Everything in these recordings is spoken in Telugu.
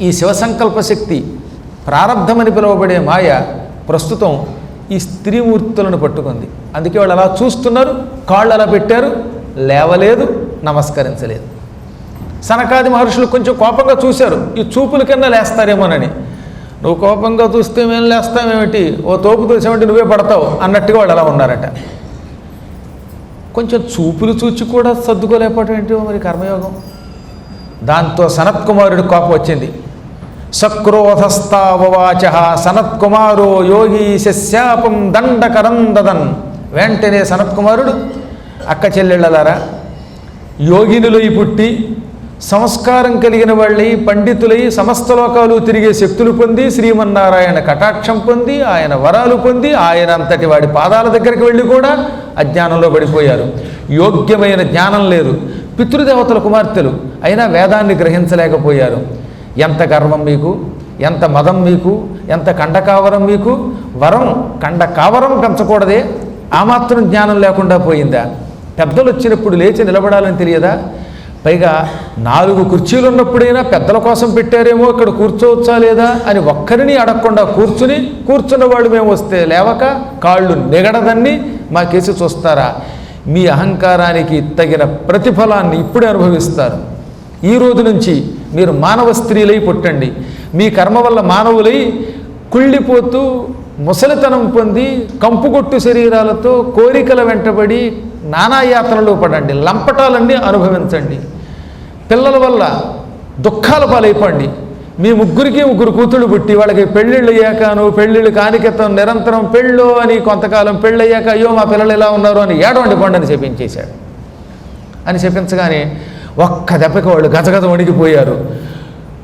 ఈ శివసంకల్ప శక్తి ప్రారబ్ధమని పిలువబడే మాయ ప్రస్తుతం ఈ స్త్రీమూర్తులను పట్టుకుంది. అందుకే వాళ్ళు అలా చూస్తున్నారు, కాళ్ళు అలా పెట్టారు, లేవలేదు, నమస్కరించలేదు. సనకాది మహర్షులు కొంచెం కోపంగా చూశారు, ఈ చూపుల కింద లేస్తారేమోనని. నువ్వు కోపంగా చూస్తే మేము లేస్తామేమిటి, ఓ తోపు తోసేమంటే నువ్వే పడతావు అన్నట్టుగా వాళ్ళు అలా ఉన్నారట. కొంచెం చూపులు చూచి కూడా సర్దుకోలేకపోవటం ఏంటో మరి కర్మయోగం. దాంతో సనత్కుమారుడి కోపం వచ్చింది. సక్రోధస్తావవాచ సనత్కుమారో యోగి శశాపం దండకరందదన్. వెంటనే సనత్కుమారుడు, అక్క చెల్లెళ్ళలారా, యోగినులై పుట్టి సంస్కారం కలిగిన వాళ్ళై పండితులై సమస్త లోకాలు తిరిగే శక్తులు పొంది శ్రీమన్నారాయణ కటాక్షం పొంది ఆయన వరాలు పొంది ఆయన అంతటి వాడి పాదాల దగ్గరికి వెళ్ళి కూడా అజ్ఞానంలో పడిపోయారు. యోగ్యమైన జ్ఞానం లేదు, పితృదేవతల కుమార్తెలు, అయినా వేదాన్ని గ్రహించలేకపోయారు. ఎంత గర్వం మీకు, ఎంత మదం మీకు, ఎంత కండకావరం మీకు. వరం కండకావరం పెంచకూడదే, ఆ మాత్రం జ్ఞానం లేకుండా పోయిందా? పెద్దలు వచ్చినప్పుడు లేచి నిలబడాలని తెలియదా? పైగా 4 కుర్చీలు ఉన్నప్పుడైనా పెద్దల కోసం పెట్టారేమో, ఇక్కడ కూర్చోవచ్చా లేదా అని ఒక్కరిని అడగకుండా కూర్చున్న వాళ్ళు మేము వస్తే లేవక కాళ్ళు నిగడదన్ని మా కేసి చూస్తారా? మీ అహంకారానికి తగిన ప్రతిఫలాన్ని ఇప్పుడే అనుభవిస్తారు. ఈ రోజు నుంచి మీరు మానవ స్త్రీలై పుట్టండి. మీ కర్మ వల్ల మానవులై కుళ్ళిపోతూ ముసలితనం పొంది కంపుకొట్టు శరీరాలతో కోరికల వెంటబడి నానాయాతనలో పడండి, లంపటాలన్నీ అనుభవించండి. పిల్లల వల్ల దుఃఖాల పాలైపోండి. మీ 3 కూతుళ్ళు పుట్టి వాళ్ళకి పెళ్ళిళ్ళు అయ్యాకను పెళ్ళిళ్ళు కానికెత్తం నిరంతరం పెళ్ళో అని కొంతకాలం పెళ్ళయ్యాక అయ్యో మా పిల్లలు ఎలా ఉన్నారు అని ఏడవండి పండని చెప్పించేశాడు. అని చెప్పించగానే ఒక్క దెబ్బకి వాళ్ళు గజగజ వణికిపోయారు.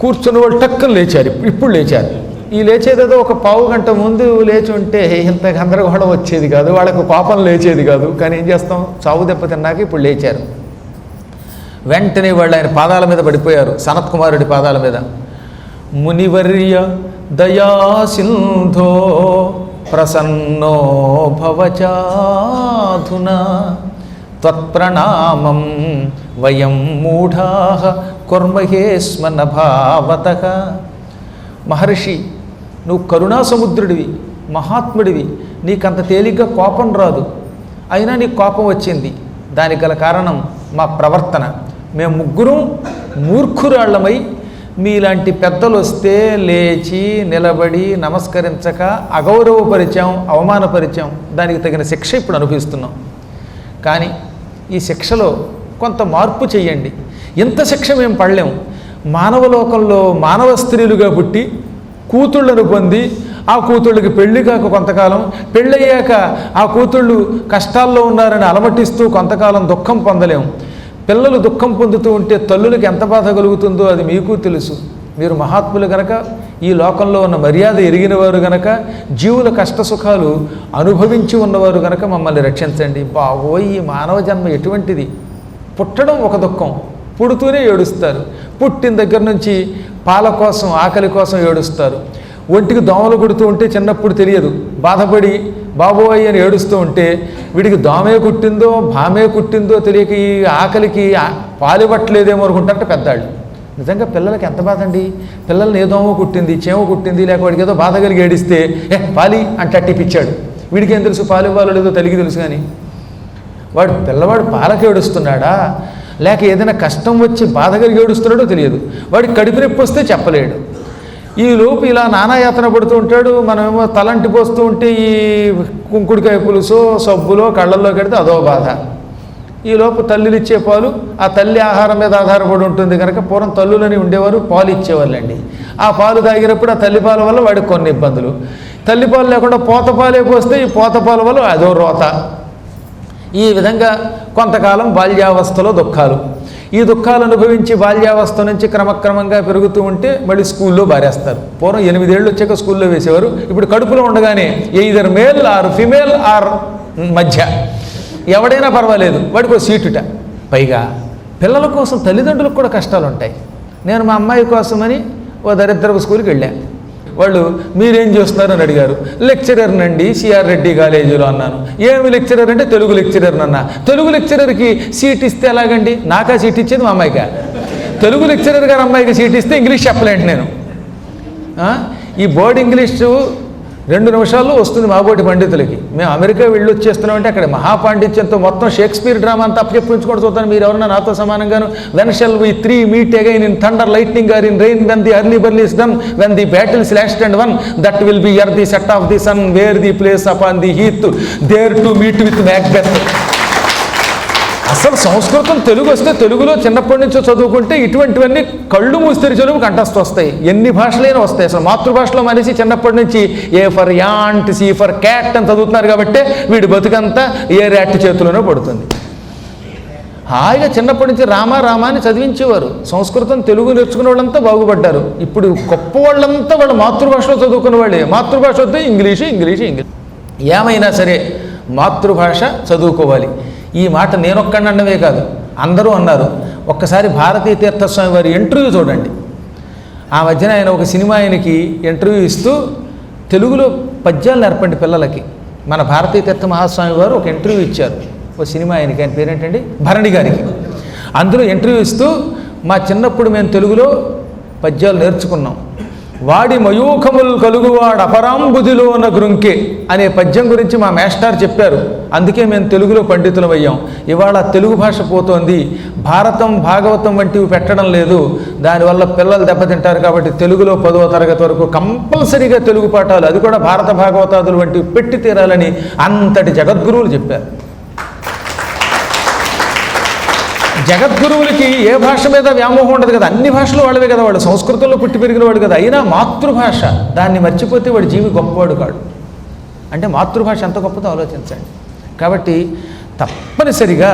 కూర్చున్న వాళ్ళు టక్కున లేచారు. ఇప్పుడు లేచారు. ఈ లేచేదేదో ఒక పావు గంట ముందు లేచి ఉంటే ఇంత గందరగోళం వచ్చేది కాదు, వాళ్ళకు కోపం లేచేది కాదు. కానీ ఏం చేస్తాం, చావు దెబ్బ తిన్నాక ఇప్పుడు లేచారు. వెంటనే వాళ్ళు ఆయన పాదాల మీద పడిపోయారు, సనత్కుమారుడి పాదాల మీద. మునివర్య దయాసింధో ప్రసన్నో భవచాధునా త్వత్ప్రణామం వయం మూఢాః కుర్మహే స్మ నభావతః. మహర్షి, నువ్వు కరుణాసముద్రుడివి, మహాత్ముడివి, నీకంత తేలిగ్గా కోపం రాదు. అయినా నీకు కోపం వచ్చింది. దానికి గల కారణం మా ప్రవర్తన. మేము 3 మూర్ఖురాళ్లమై మీలాంటి పెద్దలు వస్తే లేచి నిలబడి నమస్కరించక అగౌరవపరిచాం, అవమానపరిచాం. దానికి తగిన శిక్ష ఇప్పుడు అనుభవిస్తున్నాం. కానీ ఈ శిక్షలో కొంత మార్పు చెయ్యండి. ఇంత శిక్ష మేము పడలేము. మానవలోకంలో మానవ స్త్రీలుగా పుట్టి కూతుళ్ళను పొంది ఆ కూతుళ్ళకి పెళ్లి కాక కొంతకాలం, పెళ్ళయ్యాక ఆ కూతుళ్ళు కష్టాల్లో ఉన్నారని అలమటిస్తూ కొంతకాలం దుఃఖం పొందలేము. పిల్లలు దుఃఖం పొందుతూ ఉంటే తల్లులకు ఎంత బాధ కలుగుతుందో అది మీకు తెలుసు. మీరు మహాత్ములు గనక, ఈ లోకంలో ఉన్న మర్యాద ఎరిగినవారు గనక, జీవుల కష్టసుఖాలు అనుభవించి ఉన్నవారు గనక మమ్మల్ని రక్షించండి. బావోయ్, ఈ మానవ జన్మ ఎటువంటిది! పుట్టడం ఒక దుఃఖం, పుడుతూనే ఏడుస్తారు. పుట్టిన దగ్గర నుంచి పాల కోసం, ఆకలి కోసం ఏడుస్తారు. ఒంటికి దోమలు కుడుతూ ఉంటే చిన్నప్పుడు తెలియదు, బాధపడి బాబోయ్ అని ఏడుస్తూ ఉంటే వీడికి దోమే కుట్టిందో భామే కుట్టిందో తెలియక ఈ ఆకలికి పాలివ్వట్లేదేమో అనుకుంటారంటే పెద్దాళ్ళు. నిజంగా పిల్లలకి ఎంత బాధ అండి. పిల్లల్ని ఏ దోమ కుట్టింది, చేమ కుట్టింది, లేక వాడికి ఏదో బాధ కలిగి ఏడిస్తే పాలి అంటే అట్టిపిచ్చాడు. వీడికి ఏం తెలుసు పాలు ఇవ్వాలో లేదో తల్లికి తెలుసు. కానీ పిల్లవాడు పాలకి ఏడుస్తున్నాడా, లేక ఏదైనా కష్టం వచ్చి బాధ కలిగి ఏడుస్తున్నాడో తెలియదు. వాడికి కడుపు నొప్పి వస్తే చెప్పలేడు. ఈ లోపు ఇలా నానాయాతన పడుతూ ఉంటాడు. మనమేమో తలంటి పోస్తూ ఉంటే ఈ కుంకుడికాయ పులుసో సబ్బులో కళ్ళల్లో కడితే అదో బాధ. ఈ లోపు తల్లులు ఇచ్చే పాలు ఆ తల్లి ఆహారం మీద ఆధారపడి ఉంటుంది కనుక పూర్వం తల్లులని ఉండేవారు, పాలు ఇచ్చేవాళ్ళండి. ఆ పాలు తాగినప్పుడు ఆ తల్లిపాల వల్ల వాడికి కొన్ని ఇబ్బందులు. తల్లిపాలు లేకుండా పోతపాలే పోస్తే ఈ పోతపాల వల్ల అదో రోత. ఈ విధంగా కొంతకాలం బాల్యావస్థలో దుఃఖాలు. ఈ దుఃఖాలు అనుభవించి బాల్యావస్థ నుంచి క్రమక్రమంగా పెరుగుతూ ఉంటే మళ్ళీ స్కూల్లో బారేస్తారు. పూర్వం 8 ఏళ్ళు వచ్చాక స్కూల్లో వేసేవారు. ఇప్పుడు కడుపులో ఉండగానే either male or female or మధ్య ఎవడైనా పర్వాలేదు, వాడికి ఒక సీటుట. పైగా పిల్లల కోసం తల్లిదండ్రులకు కూడా కష్టాలు ఉంటాయి. నేను మా అమ్మాయి కోసమని ఓ దరిద్రపు స్కూల్కి వెళ్ళాను. వాళ్ళు మీరేం చేస్తున్నారు అని అడిగారు. లెక్చరర్నండి సిఆర్ రెడ్డి కాలేజీలో అన్నాను. ఏమి లెక్చరర్ అంటే తెలుగు లెక్చరర్ అన్నా. తెలుగు లెక్చరర్కి సీట్ ఇస్తే ఎలాగండి? నాకా సీట్ ఇచ్చేది మా అమ్మాయికా? తెలుగు లెక్చరర్ గారు అమ్మాయికి సీట్ ఇస్తే ఇంగ్లీష్ చెప్పలేండి నేను. ఈ బోర్డ్ ఇంగ్లీషు 2 నిమిషాల్లో వస్తుంది మాబోటి పండితులకి. మేము అమెరికా వెళ్ళి వచ్చేస్తున్నామంటే అక్కడ మహాపాండిత్యంతో మొత్తం షేక్స్పియర్ డ్రామా అంతా అప్పచెప్పించుకోవడం చూస్తాను. మీరు ఎవరన్నా నాతో సమానంగాను when shall we 3 meet again in thunder lightning or in rain when the hurly burly is done when the battle lost and won that will be ere the set of the sun where the place upon the heath there to meet with Macbeth. అసలు సంస్కృతం తెలుగు వస్తే తెలుగులో చిన్నప్పటి నుంచో చదువుకుంటే ఇటువంటివన్నీ కళ్ళు మూసి తెరిచేలోపు కంఠస్థ వస్తాయి. ఎన్ని భాషలైనా వస్తాయి. అసలు మాతృభాషలో మనిషి చిన్నప్పటి నుంచి A for ant, C for cat అని చదువుతున్నారు కాబట్టి వీడి బతుకంతా ఏ ర్యాట్ చేతిలోనే పడుతుంది. హాయిగా చిన్నప్పటి నుంచి రామ అని చదివించేవారు. సంస్కృతం తెలుగు నేర్చుకునే వాళ్ళంతా బాగుపడ్డారు. ఇప్పుడు గొప్ప వాళ్ళంతా వాళ్ళ మాతృభాషలో చదువుకునే వాళ్ళే. మాతృభాష వద్ద ఇంగ్లీషు. ఏమైనా సరే మాతృభాష చదువుకోవాలి. ఈ మాట నేనొక్కడన్నవే కాదు, అందరూ అన్నారు. ఒక్కసారి భారతీ తీర్థస్వామి వారి ఇంటర్వ్యూ చూడండి. ఆ మధ్యన ఆయన ఒక సినిమా ఆయనకి ఇంటర్వ్యూ ఇస్తూ తెలుగులో పద్యాలు నేర్పండి పిల్లలకి. మన భారతీ తీర్థ మహాస్వామి వారు ఒక ఇంటర్వ్యూ ఇచ్చారు ఒక సినిమా ఆయనకి. ఆయన పేరేంటండి, భరణి గారికి. అందులో ఇంటర్వ్యూ ఇస్తూ మా చిన్నప్పుడు మేము తెలుగులో పద్యాలు నేర్చుకున్నాం. వాడి మయూఖములు కలుగువాడు అపరాంబుదిలోన గృంకే అనే పద్యం గురించి మా మేస్టార్ చెప్పారు. అందుకే మేము తెలుగులో పండితులం అయ్యాం. ఇవాళ తెలుగు భాష పోతోంది. భారతం, భాగవతం వంటివి పెట్టడం లేదు. దానివల్ల పిల్లలు దెబ్బతింటారు. కాబట్టి తెలుగులో 10వ తరగతి వరకు కంపల్సరీగా తెలుగు పాఠాలు, అది కూడా భారత భాగవతాదులు వంటివి పెట్టి తీరాలని అంతటి జగద్గురువులు చెప్పారు. జగద్గురువులకి ఏ భాష మీద వ్యామోహం ఉండదు కదా. అన్ని భాషలు వాళ్ళవే కదా. వాళ్ళు సంస్కృతంలో పుట్టి పెరిగిన వాడు కదా. అయినా మాతృభాష దాన్ని మర్చిపోతే వాడు జీవి గొప్పవాడు కాడు. అంటే మాతృభాష ఎంత గొప్పదో ఆలోచించండి. కాబట్టి తప్పనిసరిగా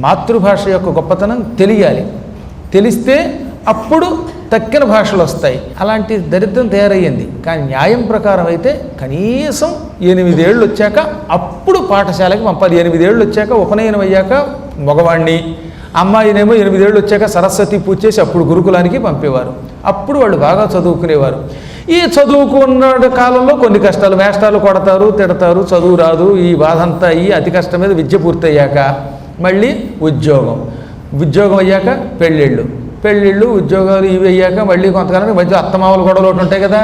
మాతృభాష యొక్క గొప్పతనం తెలియాలి. తెలిస్తే అప్పుడు తక్కిన భాషలు వస్తాయి. అలాంటి దరిద్రం తయారయ్యింది. కానీ న్యాయం ప్రకారం అయితే కనీసం 8 ఏళ్ళు వచ్చాక అప్పుడు పాఠశాలకి పంపాలి. 8 ఏళ్ళు వచ్చాక ఉపనయనం అయ్యాక మగవాణ్ణి, అమ్మాయినేమో 8 ఏళ్ళు వచ్చాక సరస్వతి పూజ చేసి అప్పుడు గురుకులానికి పంపేవారు. అప్పుడు వాళ్ళు బాగా చదువుకునేవారు. ఈ చదువుకున్న కాలంలో కొన్ని కష్టాలు, వేష్టాలు కొడతారు, తిడతారు, చదువు రాదు, ఈ బాధ అంతా అయ్యి అతి కష్టం మీద విద్య పూర్తయ్యాక మళ్ళీ ఉద్యోగం అయ్యాక పెళ్ళిళ్ళు ఉద్యోగాలు ఇవి అయ్యాక మళ్ళీ కొంతకాలానికి మధ్య అత్తమామలు గొడవలు ఒకటి ఉంటాయి కదా.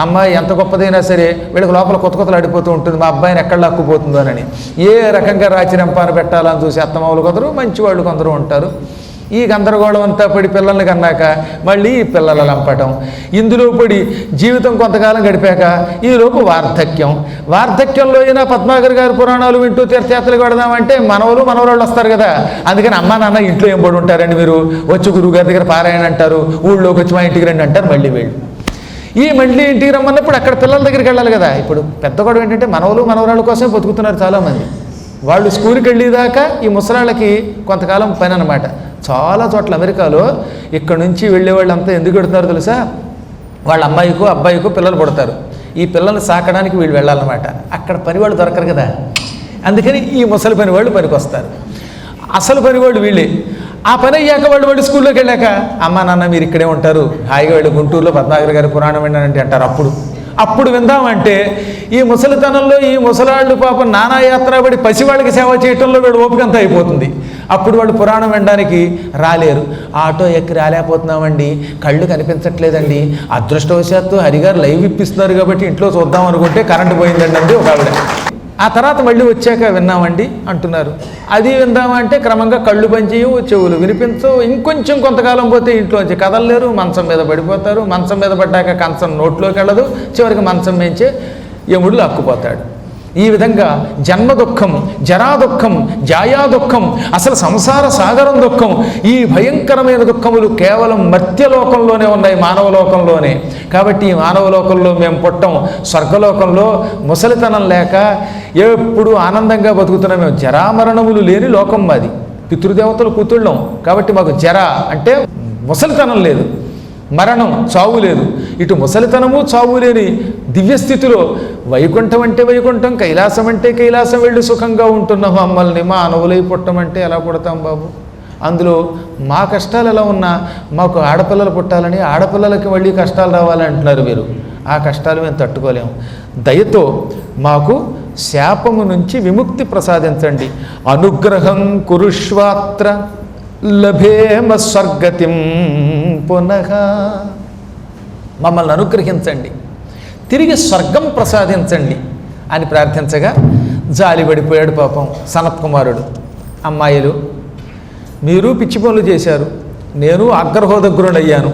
అమ్మాయి ఎంత గొప్పదైనా సరే వీళ్ళకి లోపల కొత్తలు ఆడిపోతూ ఉంటుంది. మా అబ్బాయిని ఎక్కడ లాక్కుపోతుందోనని ఏ రకంగా రాచిరంపాన పెట్టాలని చూసి అత్తమామలు కొందరు, మంచివాళ్ళు కొందరు ఉంటారు. ఈ గందరగోళం అంతా పడి పిల్లల్ని కన్నాక మళ్ళీ పిల్లల లంపటం, ఇందులో పడి జీవితం కొంతకాలం గడిపాక ఈలోపు వార్ధక్యంలో అయినా పద్మాకర్ గారి పురాణాలు వింటూ తీర్థయాత్రలు పెడదామంటే మనవరాళ్ళు వస్తారు కదా. అందుకని అమ్మ నాన్న ఇంట్లో ఏం పడి ఉంటారండి, మీరు వచ్చి గురువు గారి దగ్గర పారాయణ అంటారు, ఊళ్ళోకి వచ్చి మా ఇంటికి రండి అంటారు. మళ్ళీ ఇంటికి రమ్మన్నప్పుడు అక్కడ పిల్లల దగ్గరికి వెళ్ళాలి కదా. ఇప్పుడు పెద్ద గొడవ ఏంటంటే మనవరాళ్ళ కోసమే బతుకుతున్నారు చాలామంది. వాళ్ళు స్కూల్కి వెళ్ళేదాకా ఈ ముసలాళ్ళకి కొంతకాలం పని అన్నమాట. చాలా చోట్ల అమెరికాలో ఇక్కడ నుంచి వెళ్ళేవాళ్ళంతా ఎందుకు పెడుతున్నారు తెలుసా? వాళ్ళ అబ్బాయికో పిల్లలు పుడతారు. ఈ పిల్లల్ని సాకడానికి వీళ్ళు వెళ్ళాలన్నమాట. అక్కడ పనివాళ్ళు దొరకరు కదా. అందుకని ఈ ముసలి పనివాళ్ళు పనికొస్తారు. అసలు పనివాళ్ళు వీళ్ళే. ఆ పని అయ్యాక వాళ్ళు స్కూల్లోకి వెళ్ళాక అమ్మా నాన్న మీరు ఇక్కడే ఉంటారు, హాయిగా వెళ్ళి గుంటూరులో పద్మాకర్ గారి పురాణం విన్నానంటే అంటారు. అప్పుడు విందామంటే ఈ ముసలితనంలో ఈ ముసలాళ్ళు పాపం నానాయాత్ర పడి పసివాళ్ళకి సేవ చేయటంలో వీడు ఓపికంతా అయిపోతుంది. అప్పుడు వాళ్ళు పురాణం వినడానికి రాలేరు. ఆటో ఎక్కి రాలేకపోతున్నామండి, కళ్ళు కనిపించట్లేదండి, అదృష్టవశాత్తు హరిగారు లైవ్ ఇప్పిస్తున్నారు కాబట్టి ఇంట్లో చూద్దాం అనుకుంటే కరెంటు పోయిందండి అంది ఒక ఆవిడ. ఆ తర్వాత మళ్ళీ వచ్చాక విన్నామండి అంటున్నారు. అది విందామంటే క్రమంగా కళ్ళు పనిచేయవు, చెవులు వినిపించవు. ఇంకొంచెం కొంతకాలం పోతే ఇంట్లోంచి కదలలేరు, మంచం మీద పడిపోతారు. మంచం మీద పడ్డాక కంచం నోట్లోకి వెళ్ళదు, చివరికి మంచం మేంచే యముడు లాక్కుపోతాడు. ఈ విధంగా జన్మ దుఃఖం, జరా దుఃఖం, జాయా దుఃఖం, అసలు సంసార సాగరం దుఃఖం, ఈ భయంకరమైన దుఃఖములు కేవలం మర్త్యలోకంలోనే ఉన్నాయి, మానవలోకంలోనే. కాబట్టి ఈ మానవలోకంలో మేము పుట్టం. స్వర్గలోకంలో ముసలితనం లేక ఎప్పుడు ఆనందంగా బతుకుతున్నాం. మేము జరామరణములు లేని లోకం మాది. పితృదేవతలు కూతుళ్ళం కాబట్టి మాకు జర అంటే ముసలితనం లేదు, మరణం చావు లేదు. ఇటు ముసలితనము చావు లేని దివ్యస్థితిలో వైకుంఠం అంటే వైకుంఠం, కైలాసం అంటే కైలాసం వెళ్ళి సుఖంగా ఉంటున్న మమ్మల్ని మానవులై పుట్టమంటే ఎలా పుడతాం బాబు? అందులో మా కష్టాలు ఎలా ఉన్నా మాకు ఆడపిల్లలు పుట్టాలని, ఆడపిల్లలకి మళ్ళీ కష్టాలు రావాలని అంటున్నారు మీరు. ఆ కష్టాలు మేము తట్టుకోలేము. దయతో మాకు శాపము నుంచి విముక్తి ప్రసాదించండి. అనుగ్రహం కురుష్వాత్ర లభేమ స్వర్గతిం పునః. మమ్మల్ని అనుగ్రహించండి, తిరిగి స్వర్గం ప్రసాదించండి అని ప్రార్థించగా జాలిపడిపోయాడు పాపం సనత్కుమారుడు. అమ్మాయిలు, మీరు పిచ్చి పనులు చేశారు, నేను ఆగ్రహోదగ్రుడయ్యాను,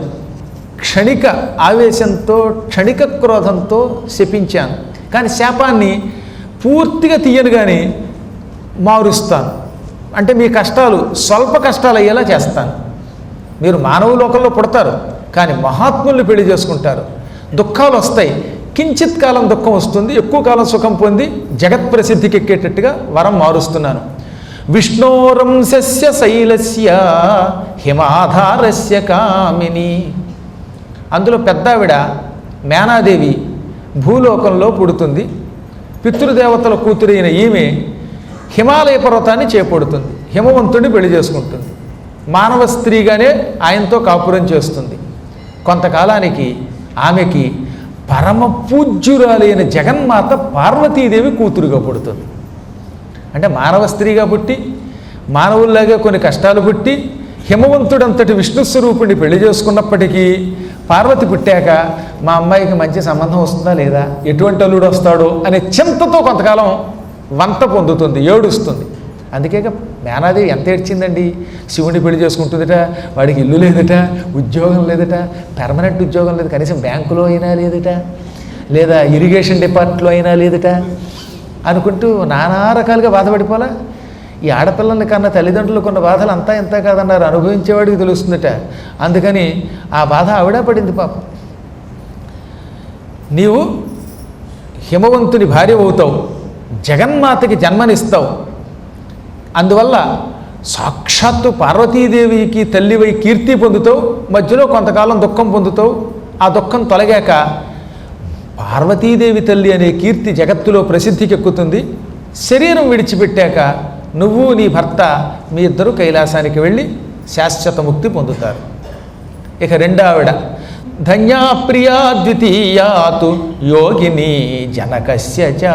క్షణిక ఆవేశంతో క్షణిక క్రోధంతో శపించాను, కానీ శాపాన్ని పూర్తిగా తీయను కానీ మారుస్తాను. అంటే మీ కష్టాలు స్వల్ప కష్టాలు అయ్యేలా చేస్తాను. మీరు మానవ లోకంలో పుడతారు, కానీ మహాత్ముల్ని పెళ్లి చేసుకుంటారు. దుఃఖాలు వస్తాయి, కించిత్ కాలం దుఃఖం వస్తుంది, ఎక్కువ కాలం సుఖం పొంది జగత్ ప్రసిద్ధికి ఎక్కేటట్టుగా వరం మారుస్తున్నాను. విష్ణోరంశస్య శైలస్య హిమాధారస్య కామిని. అందులో పెద్దావిడ మేనాదేవి భూలోకంలో పుడుతుంది. పితృదేవతల కూతురైన ఈమె హిమాలయ పర్వతాన్ని చేపడుతుంది, హిమవంతుడిని పెళ్లి చేసుకుంటుంది. మానవ స్త్రీగానే ఆయనతో కాపురం చేస్తుంది. కొంతకాలానికి ఆమెకి పరమ పూజ్యురాలైన జగన్మాత పార్వతీదేవి కూతురుగా పుడుతుంది. అంటే మానవ స్త్రీగా పుట్టి మానవుల్లాగా కొన్ని కష్టాలు పుట్టి హిమవంతుడంతటి విష్ణుస్వరూపుణ్ణి పెళ్లి చేసుకున్నప్పటికీ పార్వతి పుట్టాక మా అమ్మాయికి మంచి సంబంధం వస్తుందా లేదా, ఎటువంటి అల్లుడు వస్తాడో అనే చింతతో కొంతకాలం వంత పొందుతుంది, ఏడుస్తుంది. అందుకే మేనాదేవి ఎంత ఏడ్చిందండి. శివుడిని పెళ్లి చేసుకుంటుందట, వాడికి ఇల్లు లేదట, ఉద్యోగం లేదట, పెర్మనెంట్ ఉద్యోగం లేదు, కనీసం బ్యాంకులో అయినా లేదట, లేదా ఇరిగేషన్ డిపార్ట్మెంట్లో అయినా లేదట అనుకుంటూ నానా రకాలుగా బాధపడిపోలా. ఈ ఆడపిల్లల్ని కన్నా తల్లిదండ్రులు కొన్న బాధలు అంతా ఇంత కాదన్నారు, అనుభవించేవాడికి తెలుస్తుందట. అందుకని ఆ బాధ ఆవిడ పడింది పాపం. నీవు హిమవంతుని భార్య అవుతావు, జగన్మాతకి జన్మనిస్తావు, అందువల్ల సాక్షాత్తు పార్వతీదేవికి తల్లివై కీర్తి పొందుతావు, మధ్యలో కొంతకాలం దుఃఖం పొందుతావు. ఆ దుఃఖం తొలగాక పార్వతీదేవి తల్లి అనే కీర్తి జగత్తులో ప్రసిద్ధికి ఎక్కుతుంది. శరీరం విడిచిపెట్టాక నువ్వు నీ భర్త మీ ఇద్దరు కైలాసానికి వెళ్ళి శాశ్వత ముక్తి పొందుతారు. ఇక రెండో ఆవిడ ధన్యా ప్రియా ద్వితీయాతు యోగిని జనకస్య చ.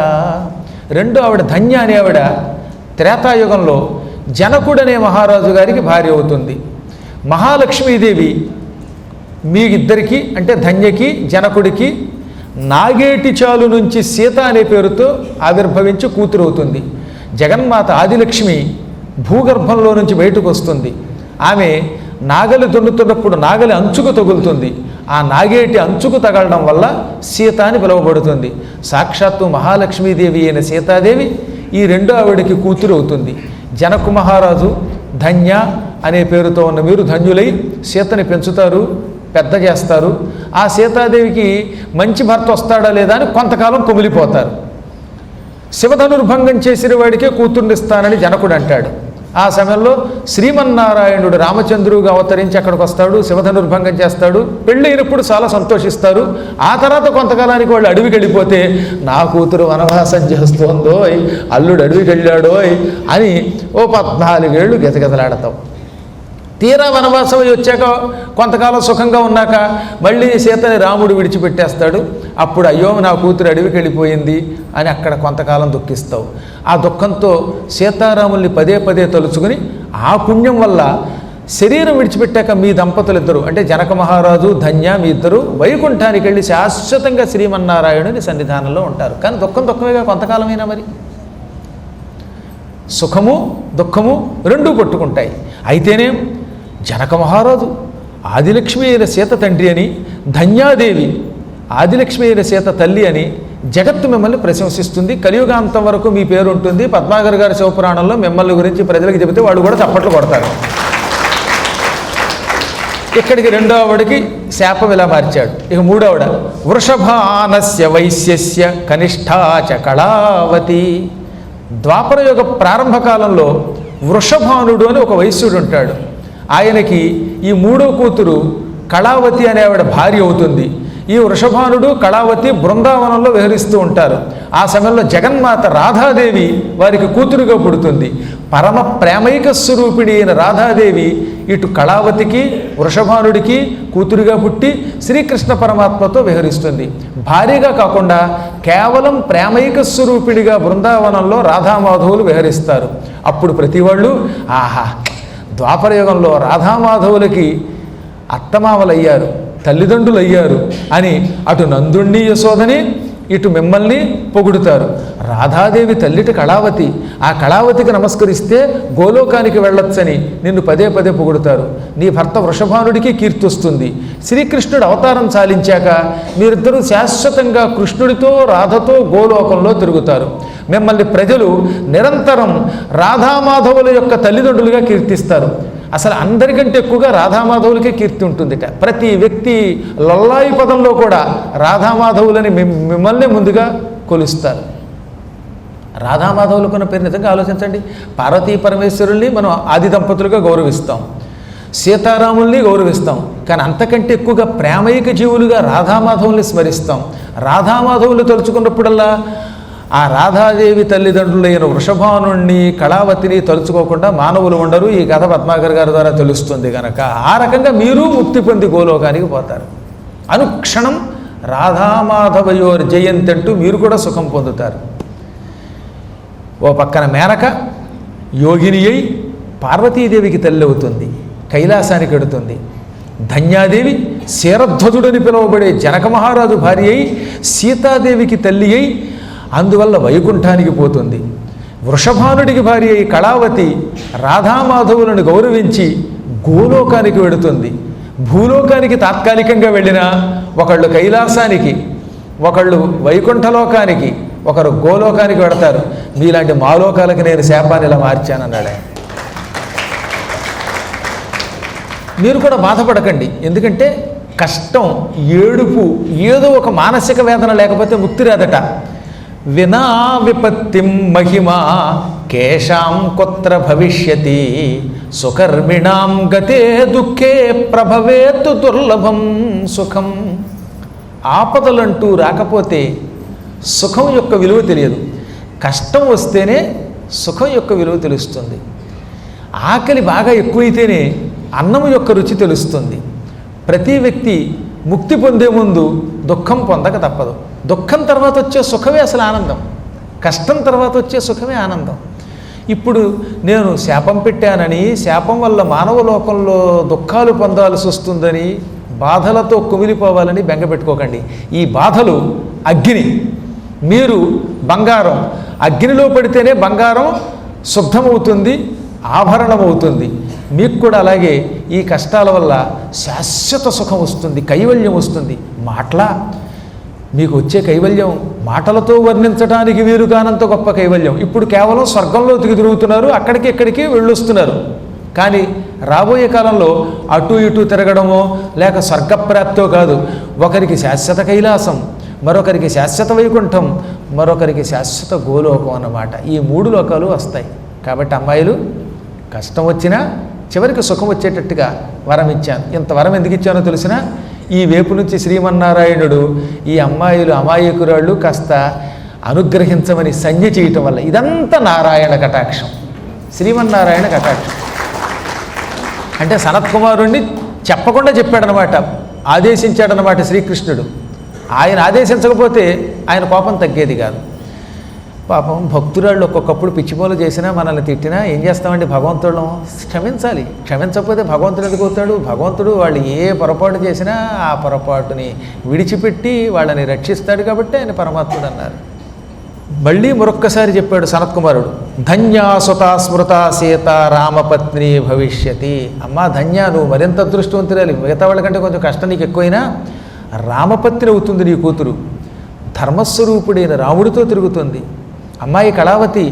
రెండో ఆవిడ ధన్య అనే ఆవిడ త్రేతాయుగంలో జనకుడనే మహారాజు గారికి భార్య అవుతుంది. మహాలక్ష్మీదేవి మీ ఇద్దరికి అంటే ధన్యకి జనకుడికి నాగేటి చాలు నుంచి సీత అనే పేరుతో ఆవిర్భవించి కూతురు అవుతుంది. జగన్మాత ఆదిలక్ష్మి భూగర్భంలో నుంచి బయటకు వస్తుంది. ఆమె నాగలి దున్నుతున్నప్పుడు నాగలి అంచుకు తగులుతుంది. ఆ నాగేటి అంచుకు తగలడం వల్ల సీత అని పిలువబడుతుంది. సాక్షాత్తు మహాలక్ష్మీదేవి అయిన సీతాదేవి ఈ రెండో ఆవిడకి కూతురు అవుతుంది. జనకు మహారాజు ధన్య అనే పేరుతో ఉన్న మీరు ధన్యులై సీతని పెంచుతారు, పెద్ద చేస్తారు. ఆ సీతాదేవికి మంచి భర్త వస్తాడా లేదా అని కొంతకాలం కుమిలిపోతారు. శివధనుర్భంగం చేసిన వాడికే కూతుర్నిస్తానని జనకుడు అంటాడు. ఆ సమయంలో శ్రీమన్నారాయణుడు రామచంద్రుగా అవతరించి అక్కడికి వస్తాడు, శివధనుర్భంగం చేస్తాడు. పెళ్ళైనప్పుడు చాలా సంతోషిస్తారు. ఆ తర్వాత కొంతకాలానికి వాళ్ళు అడవికి వెళ్ళిపోతే నా కూతురు వనవాసం చేస్తోందో, అల్లుడు అడవికి వెళ్ళాడోయ్ అని ఓ 14 ఏళ్ళు గెతగెతలాడతాం. తీరా వనవాసం వచ్చాక కొంతకాలం సుఖంగా ఉన్నాక మళ్ళీ సీతని రాముడు విడిచిపెట్టేస్తాడు. అప్పుడు అయ్యో నా కూతురు అడవికి వెళ్ళిపోయింది అని అక్కడ కొంతకాలం దుఃఖిస్తావు. ఆ దుఃఖంతో సీతారాముల్ని పదే పదే తలుచుకుని ఆ పుణ్యం వల్ల శరీరం విడిచిపెట్టాక మీ దంపతులు ఇద్దరు అంటే జనక మహారాజు ధన్య మీ ఇద్దరు వైకుంఠానికి వెళ్ళి శాశ్వతంగా శ్రీమన్నారాయణుని సన్నిధానంలో ఉంటారు. కానీ దుఃఖమేగా కొంతకాలమైనా మరి సుఖము దుఃఖము రెండూ పట్టుకుంటాయి. అయితేనే జనక మహారాజు ఆదిలక్ష్మి అయిన సీత తండ్రి అని, ధన్యాదేవి ఆదిలక్ష్మి అయిన సీత తల్లి అని జగత్తు మిమ్మల్ని ప్రశంసిస్తుంది. కలియుగాంతం వరకు మీ పేరు ఉంటుంది. పద్మాగర్ గారి శివపురాణంలో మిమ్మల్ని గురించి ప్రజలకు చెబితే వాళ్ళు కూడా చప్పట్లు కొడతారు. ఇక్కడికి రెండో ఆవిడకి శాపం ఇలా మార్చాడు. ఇక మూడోవిడ వృషభానస్య వైశ్యస్య కనిష్ఠాచ కళావతి. ద్వాపరయుగ ప్రారంభ కాలంలో వృషభానుడు అని ఒక వైశ్యుడు ఉంటాడు. ఆయనకి ఈ మూడో కూతురు కళావతి అనే ఆవిడ భార్య అవుతుంది. ఈ వృషభానుడు కళావతి బృందావనంలో విహరిస్తూ ఉంటారు. ఆ సమయంలో జగన్మాత రాధాదేవి వారికి కూతురుగా పుడుతుంది. పరమ ప్రేమైక స్వరూపిణి అయిన రాధాదేవి ఇటు కళావతికి వృషభానుడికి కూతురుగా పుట్టి శ్రీకృష్ణ పరమాత్మతో విహరిస్తుంది. భార్యగా కాకుండా కేవలం ప్రేమైక స్వరూపిణిగా బృందావనంలో రాధామాధవులు విహరిస్తారు. అప్పుడు ప్రతి వాళ్ళు ఆహా ద్వాపరయుగంలో రాధామాధవులకి అత్తమామలయ్యారు, తల్లిదండ్రులు అయ్యారు అని అటు నందుణ్ణి యశోదని ఇటు మిమ్మల్ని పొగుడుతారు. రాధాదేవి తల్లిటి కళావతి, ఆ కళావతికి నమస్కరిస్తే గోలోకానికి వెళ్ళొచ్చని నిన్ను పదే పదే పొగుడుతారు. నీ భర్త వృషభానుడికి కీర్తి వస్తుంది. శ్రీకృష్ణుడు అవతారం చాలించాక మీరిద్దరూ శాశ్వతంగా కృష్ణుడితో రాధతో గోలోకంలో తిరుగుతారు. మిమ్మల్ని ప్రజలు నిరంతరం రాధామాధవుల యొక్క తల్లిదండ్రులుగా కీర్తిస్తారు. అసలు అందరికంటే ఎక్కువగా రాధామాధవులకే కీర్తి ఉంటుందిట. ప్రతి వ్యక్తి లొల్లాయి పదంలో కూడా రాధామాధవులని మిమ్మల్ని ముందుగా కొలుస్తారు. రాధామాధవులకున్న పేరు నిజంగా ఆలోచించండి. పార్వతీ పరమేశ్వరుల్ని మనం ఆది దంపతులుగా గౌరవిస్తాం, సీతారాముల్ని గౌరవిస్తాం, కానీ అంతకంటే ఎక్కువగా ప్రేమైక జీవులుగా రాధామాధవుల్ని స్మరిస్తాం. రాధామాధవులు తలుచుకున్నప్పుడల్లా ఆ రాధాదేవి తల్లిదండ్రులైన వృషభానుణ్ణి కళావతిని తలుచుకోకుండా మానవులు ఉండరు. ఈ కథ పద్మాకర్ గారి ద్వారా తెలుస్తుంది కనుక ఆ రకంగా మీరు ముక్తి పొంది గోలోకానికి పోతారు. అనుక్షణం రాధామాధవయోర్ జయంతి అంటూ మీరు కూడా సుఖం పొందుతారు. ఓ పక్కన మేనక యోగిని అయి పార్వతీదేవికి తల్లి అవుతుంది, కైలాసానికి ఎడుతుంది. ధన్యాదేవి శరధ్వజుడని పిలువబడే జనక మహారాజు భార్య అయి సీతాదేవికి తల్లి అయి అందువల్ల వైకుంఠానికి పోతుంది. వృషభానుడికి భార్య అయి కళావతి రాధామాధవులను గౌరవించి గోలోకానికి వెడుతుంది. భూలోకానికి తాత్కాలికంగా వెళ్ళినా ఒకళ్ళు కైలాసానికి, ఒకళ్ళు వైకుంఠలోకానికి, ఒకరు గోలోకానికి వెడతారు. మీలాంటి మాలోకాలకి నేను శాపాన్ని ఇలా మార్చానన్నాడు ఆయన. మీరు కూడా బాధపడకండి, ఎందుకంటే కష్టం, ఏడుపు, ఏదో ఒక మానసిక వేదన లేకపోతే ముక్తి రాదట. వినా విపత్తిం మహిమా కేశాం కొత్ర భవిష్యతి సుకర్మిణాం గతే దుఃఖే ప్రభవేత్తు దుర్లభం సుఖం. ఆపదలంటూ రాకపోతే సుఖం యొక్క విలువ తెలియదు. కష్టం వస్తేనే సుఖం యొక్క విలువ తెలుస్తుంది. ఆకలి బాగా ఎక్కువైతేనే అన్నం యొక్క రుచి తెలుస్తుంది. ప్రతి వ్యక్తి ముక్తి పొందే ముందు దుఃఖం పొందక తప్పదు. దుఃఖం తర్వాత వచ్చే సుఖమే అసలు ఆనందం, కష్టం తర్వాత వచ్చే సుఖమే ఆనందం. ఇప్పుడు నేను శాపం పెట్టానని, శాపం వల్ల మానవ లోకంలో దుఃఖాలు పొందాల్సి వస్తుందని, బాధలతో కుమిలిపోవాలని బెంగ పెట్టుకోకండి. ఈ బాధలు అగ్ని, మీరు బంగారం. అగ్నిలో పడితేనే బంగారం శుద్ధమవుతుంది, ఆభరణం అవుతుంది. మీకు కూడా అలాగే ఈ కష్టాల వల్ల శాశ్వత సుఖం వస్తుంది, కైవల్యం వస్తుంది. మాటలా మీకు వచ్చే కైవల్యం మాటలతో వర్ణించడానికి వీరు కానంత గొప్ప కైవల్యం. ఇప్పుడు కేవలం స్వర్గంలో తిరుగుతున్నారు, అక్కడికి ఇక్కడికి వెళ్ళొస్తున్నారు. కానీ రాబోయే కాలంలో అటు ఇటు తిరగడమో లేక స్వర్గప్రాప్తో కాదు, ఒకరికి శాశ్వత కైలాసం, మరొకరికి శాశ్వత వైకుంఠం, మరొకరికి శాశ్వత గోలోకం అన్నమాట. ఈ 3 లోకాలు వస్తాయి. కాబట్టి అమ్మాయిలు, కష్టం వచ్చినా చివరికి సుఖం వచ్చేటట్టుగా వరం ఇచ్చాను. ఇంత వరం ఎందుకు ఇచ్చానో తెలిసినా, ఈ వైపు నుంచి శ్రీమన్నారాయణుడు ఈ అమ్మాయిలు అమాయకురాళ్ళు కాస్త అనుగ్రహించమని సంజ్ఞ చేయటం వల్ల ఇదంతా నారాయణ కటాక్షం, శ్రీమన్నారాయణ కటాక్షం. అంటే సనత్కుమారుణ్ణి చెప్పకుండా చెప్పాడనమాట, ఆదేశించాడనమాట శ్రీకృష్ణుడు. ఆయన ఆదేశించకపోతే ఆయన కోపం తగ్గేది కాదు. పాపం భక్తురాళ్ళు ఒక్కొక్కప్పుడు పిచ్చిపోలు చేసినా, మనల్ని తిట్టినా ఏం చేస్తామండి, భగవంతుడు క్షమించాలి. క్షమించకపోతే భగవంతుడు ఎదుగుతాడు. భగవంతుడు వాళ్ళు ఏ పొరపాటు చేసినా ఆ పొరపాటుని విడిచిపెట్టి వాళ్ళని రక్షిస్తాడు. కాబట్టి ఆయన పరమాత్ముడు అన్నారు. మళ్ళీ మరొక్కసారి చెప్పాడు సనత్కుమారుడు, ధన్యాసుతా స్మృత సీత రామపత్ని భవిష్యతి. అమ్మా ధన్య, నువ్వు మరింత అదృష్టవంతురాలి. మిగతా వాళ్ళకంటే కొంచెం కష్టం నీకు ఎక్కువైనా రామపత్ని అవుతుంది నీ కూతురు. ధర్మస్వరూపుడైన రాముడితో తిరుగుతుంది. అమ్మాయి కళావతి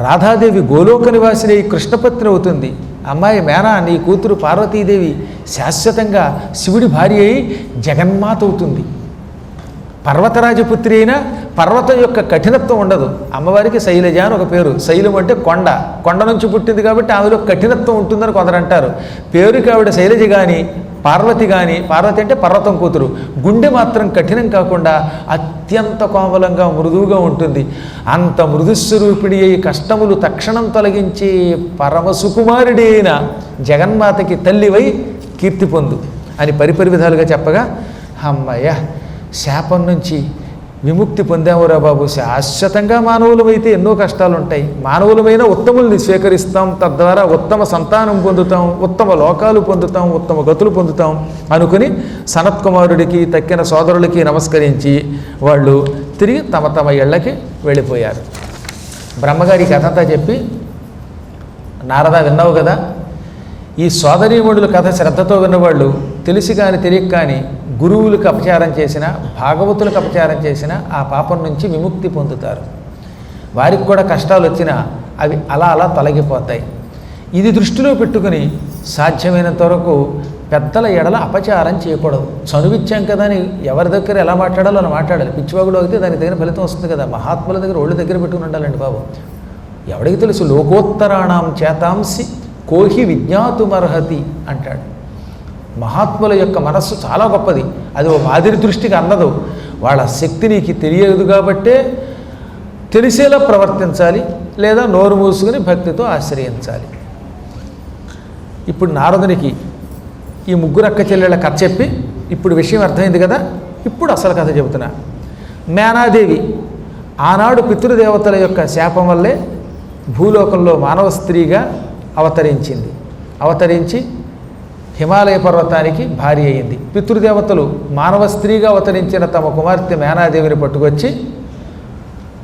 రాధాదేవి గోలోక నివాసిని కృష్ణపత్ని అవుతుంది. అమ్మాయి మేనా, నీ కూతురు పార్వతీదేవి శాశ్వతంగా శివుడి భార్య అయి జగన్మాత అవుతుంది. పర్వతరాజపుత్రి అయినా పర్వతం యొక్క కఠినత్వం ఉండదు. అమ్మవారికి శైలజ అని ఒక పేరు. శైలం అంటే కొండ, కొండ నుంచి పుట్టింది కాబట్టి ఆమెలో కఠినత్వం ఉంటుందని కొందరు అంటారు. పేరుకి ఆవిడ శైలజ కానీ పార్వతి కానీ, పార్వతి అంటే పర్వతం కూతురు, గుండె మాత్రం కఠినం కాకుండా అత్యంత కోమలంగా మృదువుగా ఉంటుంది. అంత మృదుస్వరూపిణి అయి కష్టములు తక్షణం తొలగించి పరమ సుకుమారుడి అయిన జగన్మాతకి తల్లివై కీర్తి పొందు అని పరిపరి విధాలుగా చెప్పగా, అమ్మయ్య శాపం నుంచి విముక్తి పొందామురా బాబు. శాశ్వతంగా మానవులమైతే ఎన్నో కష్టాలు ఉంటాయి, మానవులమైన ఉత్తముల్ని స్వీకరిస్తాం, తద్వారా ఉత్తమ సంతానం పొందుతాం, ఉత్తమ లోకాలు పొందుతాం, ఉత్తమ గతులు పొందుతాం అనుకుని సనత్కుమారుడికి తక్కిన సోదరులకి నమస్కరించి వాళ్ళు తిరిగి తమ తమ ఇళ్ళకి వెళ్ళిపోయారు. బ్రహ్మగారి కథ అంతా చెప్పి, నారద విన్నావు కదా, ఈ సోదరీమణుల కథ శ్రద్ధతో విన్నవాళ్ళు తెలిసి కానీ తెలియక కానీ గురువులకు అపచారం చేసిన, భాగవతులకు అపచారం చేసిన ఆ పాపం నుంచి విముక్తి పొందుతారు. వారికి కూడా కష్టాలు వచ్చినా అవి అలా అలా తొలగిపోతాయి. ఇది దృష్టిలో పెట్టుకుని సాధ్యమైనంత వరకు పెద్దల ఎడల అపచారం చేయకూడదు. చనువిచ్చాం కదా అని ఎవరి దగ్గర ఎలా మాట్లాడాలో అలా మాట్లాడాలి. పిచ్చివాగుడు అయితే దానికి దగ్గర ఫలితం వస్తుంది కదా. మహాత్ముల దగ్గర ఒళ్ళు దగ్గర పెట్టుకుని ఉండాలండి బాబు. ఎవడికి తెలుసు, లోకోత్తరాణం చేతాంసి కోహి విజ్ఞాతుమర్హతి అంటాడు. మహాత్ముల యొక్క మనస్సు చాలా గొప్పది, అది ఓ మాదిరి దృష్టికి అందదు. వాళ్ళ శక్తి నీకు తెలియదు కాబట్టే తెలిసేలా ప్రవర్తించాలి, లేదా నోరు మూసుకుని భక్తితో ఆశ్రయించాలి. ఇప్పుడు నారదునికి ఈ ముగ్గురు అక్క చెల్లెళ్ళ కథ చెప్పి ఇప్పుడు విషయం అర్థమైంది కదా. ఇప్పుడు అసలు కథ చెబుతున్నా. మేనాదేవి ఆనాడు పితృదేవతల యొక్క శాపం వల్లే భూలోకంలో మానవ స్త్రీగా అవతరించింది. అవతరించి హిమాలయ పర్వతానికి భార్య అయింది. పితృదేవతలు మానవ స్త్రీగా అవతరించిన తమ కుమార్తె మేనాదేవిని పట్టుకొచ్చి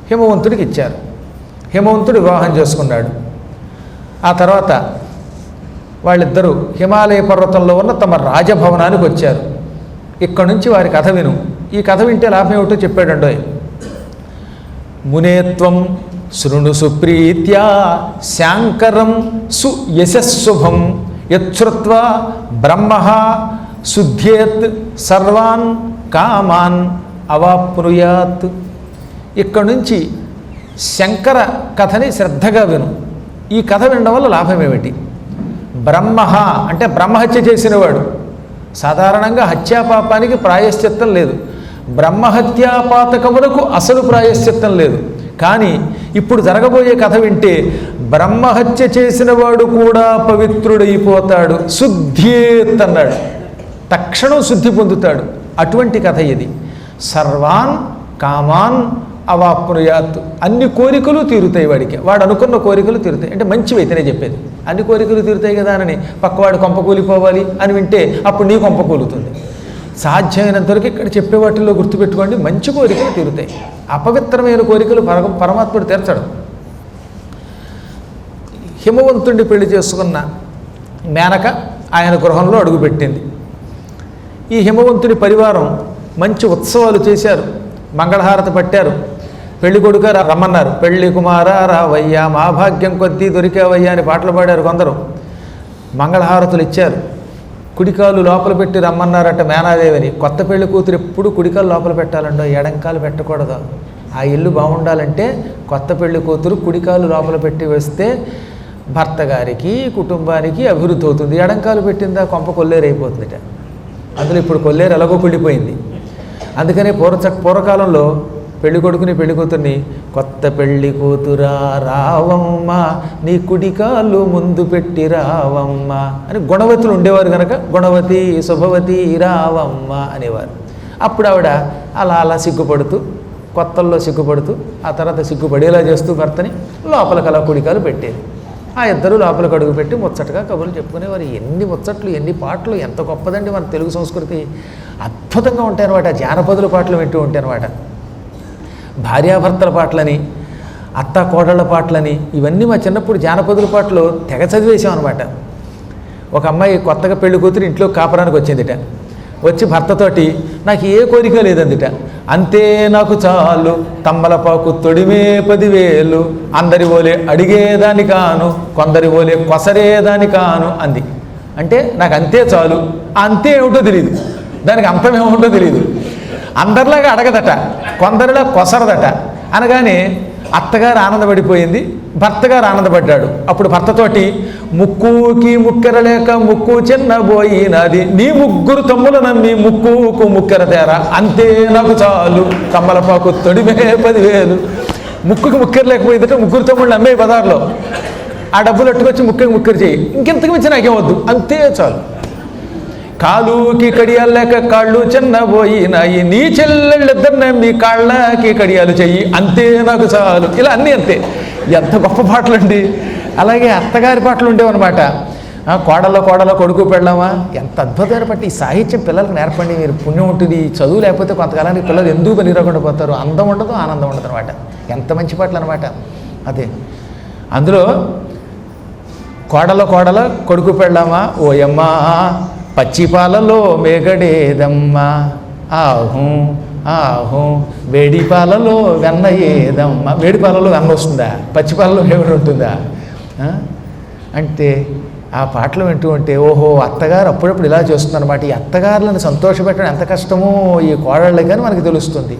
హిమవంతుడికి ఇచ్చారు. హిమవంతుడు వివాహం చేసుకున్నాడు. ఆ తర్వాత వాళ్ళిద్దరూ హిమాలయ పర్వతంలో ఉన్న తమ రాజభవనానికి వచ్చారు. ఇక్కడి నుంచి వారి కథ విను. ఈ కథ వింటే లాభం ఏమిటో చెప్పాడండోయ్. మునేత్వం శృణు సుప్రీత్యా శాంకరం సుయశస్సుభం యశ్రుత్వా బ్రహ్మ శుద్ధ్యేత్ సర్వాన్ కామాన్ అవాప్నుయాత్. ఇక్కడి నుంచి శంకర కథని శ్రద్ధగా విను. ఈ కథ వినడం వల్ల లాభం ఏమిటి? బ్రహ్మ అంటే బ్రహ్మహత్య చేసినవాడు. సాధారణంగా హత్యాపాపానికి ప్రాయశ్చిత్తం లేదు, బ్రహ్మహత్యాపాతకములకు అసలు ప్రాయశ్చిత్తం లేదు. కానీ ఇప్పుడు జరగబోయే కథ వింటే బ్రహ్మహత్య చేసిన వాడు కూడా పవిత్రుడైపోతాడు. శుద్ధ్యేత్ అన్నాడు, తక్షణం శుద్ధి పొందుతాడు. అటువంటి కథ ఇది. సర్వాన్ కామాన్ అవాప్నుయాత్. అన్ని కోరికలు తీరుతాయి వాడికి, వాడు అనుకున్న కోరికలు తీరుతాయి. అంటే మంచివైతేనే చెప్పేది. అన్ని కోరికలు తీరుతాయి కదా అని పక్కవాడు కొంప కూలిపోవాలి అని వింటే అప్పుడు నీ కొంప కూలుతుంది. సాధ్యమైనంతవరకు ఇక్కడ చెప్పే వాటిల్లో గుర్తుపెట్టుకోండి, మంచి కోరికలు తీరుతాయి. అపవిత్రమైన కోరికలు పరమాత్ముడు తీర్చడు. హిమవంతుడిని పెళ్లి చేసుకున్న మేనక ఆయన గృహంలో అడుగుపెట్టింది. ఈ హిమవంతుడి పరివారం మంచి ఉత్సవాలు చేశారు, మంగళహారతి పట్టారు. పెళ్లి కొడుక రమ్మన్నారు. పెళ్లి కుమార రావయ్యా, మా భాగ్యం కొద్దీ దొరికావయ్యా అని పాటలు పాడారు కొందరు. మంగళహారతులు ఇచ్చారు. కుడికాలు లోపల పెట్టి రమ్మన్నారట మేనాదేవిని. కొత్త పెళ్లి కూతురు ఎప్పుడు కుడికాలు లోపల పెట్టాలండో, ఎడంకాలు పెట్టకూడదు. ఆ ఇల్లు బాగుండాలంటే కొత్త పెళ్లి కూతురు కుడికాలు లోపల పెట్టి వేస్తే భర్త గారికి కుటుంబానికి అభివృద్ధి అవుతుంది. ఎడంకాలు పెట్టిందా కొంప కొల్లేరు అయిపోతుందిట. అందులో ఇప్పుడు కొల్లేరు ఎలాగో కుళ్ళిపోయింది. అందుకనే పూర్వకాలంలో పెళ్లి కొడుకుని పెళ్లి కూతుర్ని కొత్త పెళ్లి కూతురా రావమ్మ, నీ కుడికాలు ముందు పెట్టి రావమ్మ అని గుణవతులు ఉండేవారు కనుక గుణవతి శుభవతి రావమ్మ అనేవారు. అప్పుడు ఆవిడ అలా అలా సిగ్గుపడుతూ, కొత్తల్లో సిగ్గుపడుతూ, ఆ తర్వాత సిగ్గుపడేలా చేస్తూ భర్తని లోపలికి అలా కుడికాలు పెట్టేది. ఆ ఇద్దరు లోపలికి అడుగు పెట్టి ముచ్చటగా కబుర్లు చెప్పుకునేవారు. ఎన్ని ముచ్చట్లు, ఎన్ని పాటలు, ఎంత గొప్పదండి మన తెలుగు సంస్కృతి. అద్భుతంగా ఉంటాయన్నమాట. జానపదుల పాటలు వింటూ ఉంటాయన్నమాట. భార్యాభర్తల పాటలని, అత్త కోడళ్ళ పాటలని, ఇవన్నీ మా చిన్నప్పుడు జానపదుల పాటలు తెగ చదివేశాం అనమాట. ఒక అమ్మాయి కొత్తగా పెళ్లి కూతురు ఇంట్లో కాపురానికి వచ్చిందిట. వచ్చి భర్తతోటి నాకు ఏ కోరిక లేదందిట. అంతే నాకు చాలు తమ్మలపాకు తొడిమే 10,000, అందరి ఓలే అడిగేదాని కాను, కొందరి ఓలే కొసరేదాని కాను అంది. అంటే నాకు అంతే చాలు. అంతే ఏమిటో తెలియదు, దానికి అంతమేమిటో తెలియదు. అందరిలాగా అడగదట, కొందరిలా కొసరదట. అనగానే అత్తగారు ఆనందపడిపోయింది, భర్తగారు ఆనందపడ్డాడు. అప్పుడు భర్తతోటి ముక్కుకి ముక్కెర లేక ముక్కు చిన్నబోయినది, నీ ముగ్గురు తమ్ములు నమ్మి ముక్కుకు ముక్కెర తేరా, అంతే నాకు చాలు తమ్మలపాకు తొడిమే 10,000. ముక్కుకి ముక్కెర లేకపోయిందట, ముగ్గురు తమ్ముళ్ళు అమ్మే బజార్లో. ఆ డబ్బులు అట్టుకొచ్చి ముక్కుకి ముక్కెర చేయి, ఇంకెంతకు మించి నాకేం వద్దు, అంతే చాలు. కాలుకి కడియాలు లేక కాళ్ళు చిన్నబోయినాయి, నీ చెల్లెళ్ళిద్దరినే మీ కాళ్ళకి కడియాలు చెయ్యి, అంతే నాకు చాలు. ఇలా అన్నీ అంతే. ఎంత గొప్ప పాటలు అండి. అలాగే అత్తగారి పాటలు ఉండేవన్నమాట. కోడలో కొడుకు పెళ్ళామా, ఎంత అద్భుతమైన పట్టి. ఈ సాహిత్యం పిల్లలకు నేర్పండి, మీరు పుణ్యం ఉంటుంది. చదువు లేకపోతే కొంతకాలానికి పిల్లలు ఎందుకు పని రాకుండా పోతారు. అందం ఉండదు, ఆనందం ఉండదు అనమాట. ఎంత మంచి పాటలు అనమాట. అదే అందులో కోడల కొడుకు పెళ్ళామా, ఓయమ్మా పచ్చిపాలలో మేగడేదమ్మా, ఆహు వేడి పాలలో వెన్న ఏదమ్మా. వేడి పాలలో వెన్న వస్తుందా, పచ్చిపాలలో మేగడ ఉంటుందా అంటే ఆ పాటలు వింటూ ఉంటే ఓహో అత్తగారు అప్పుడప్పుడు ఇలా చేస్తుందన్నమాట. ఈ అత్తగారులను సంతోషపెట్టడం ఎంత కష్టమో ఈ కోడళ్ళకి కానీ మనకి తెలుస్తుంది.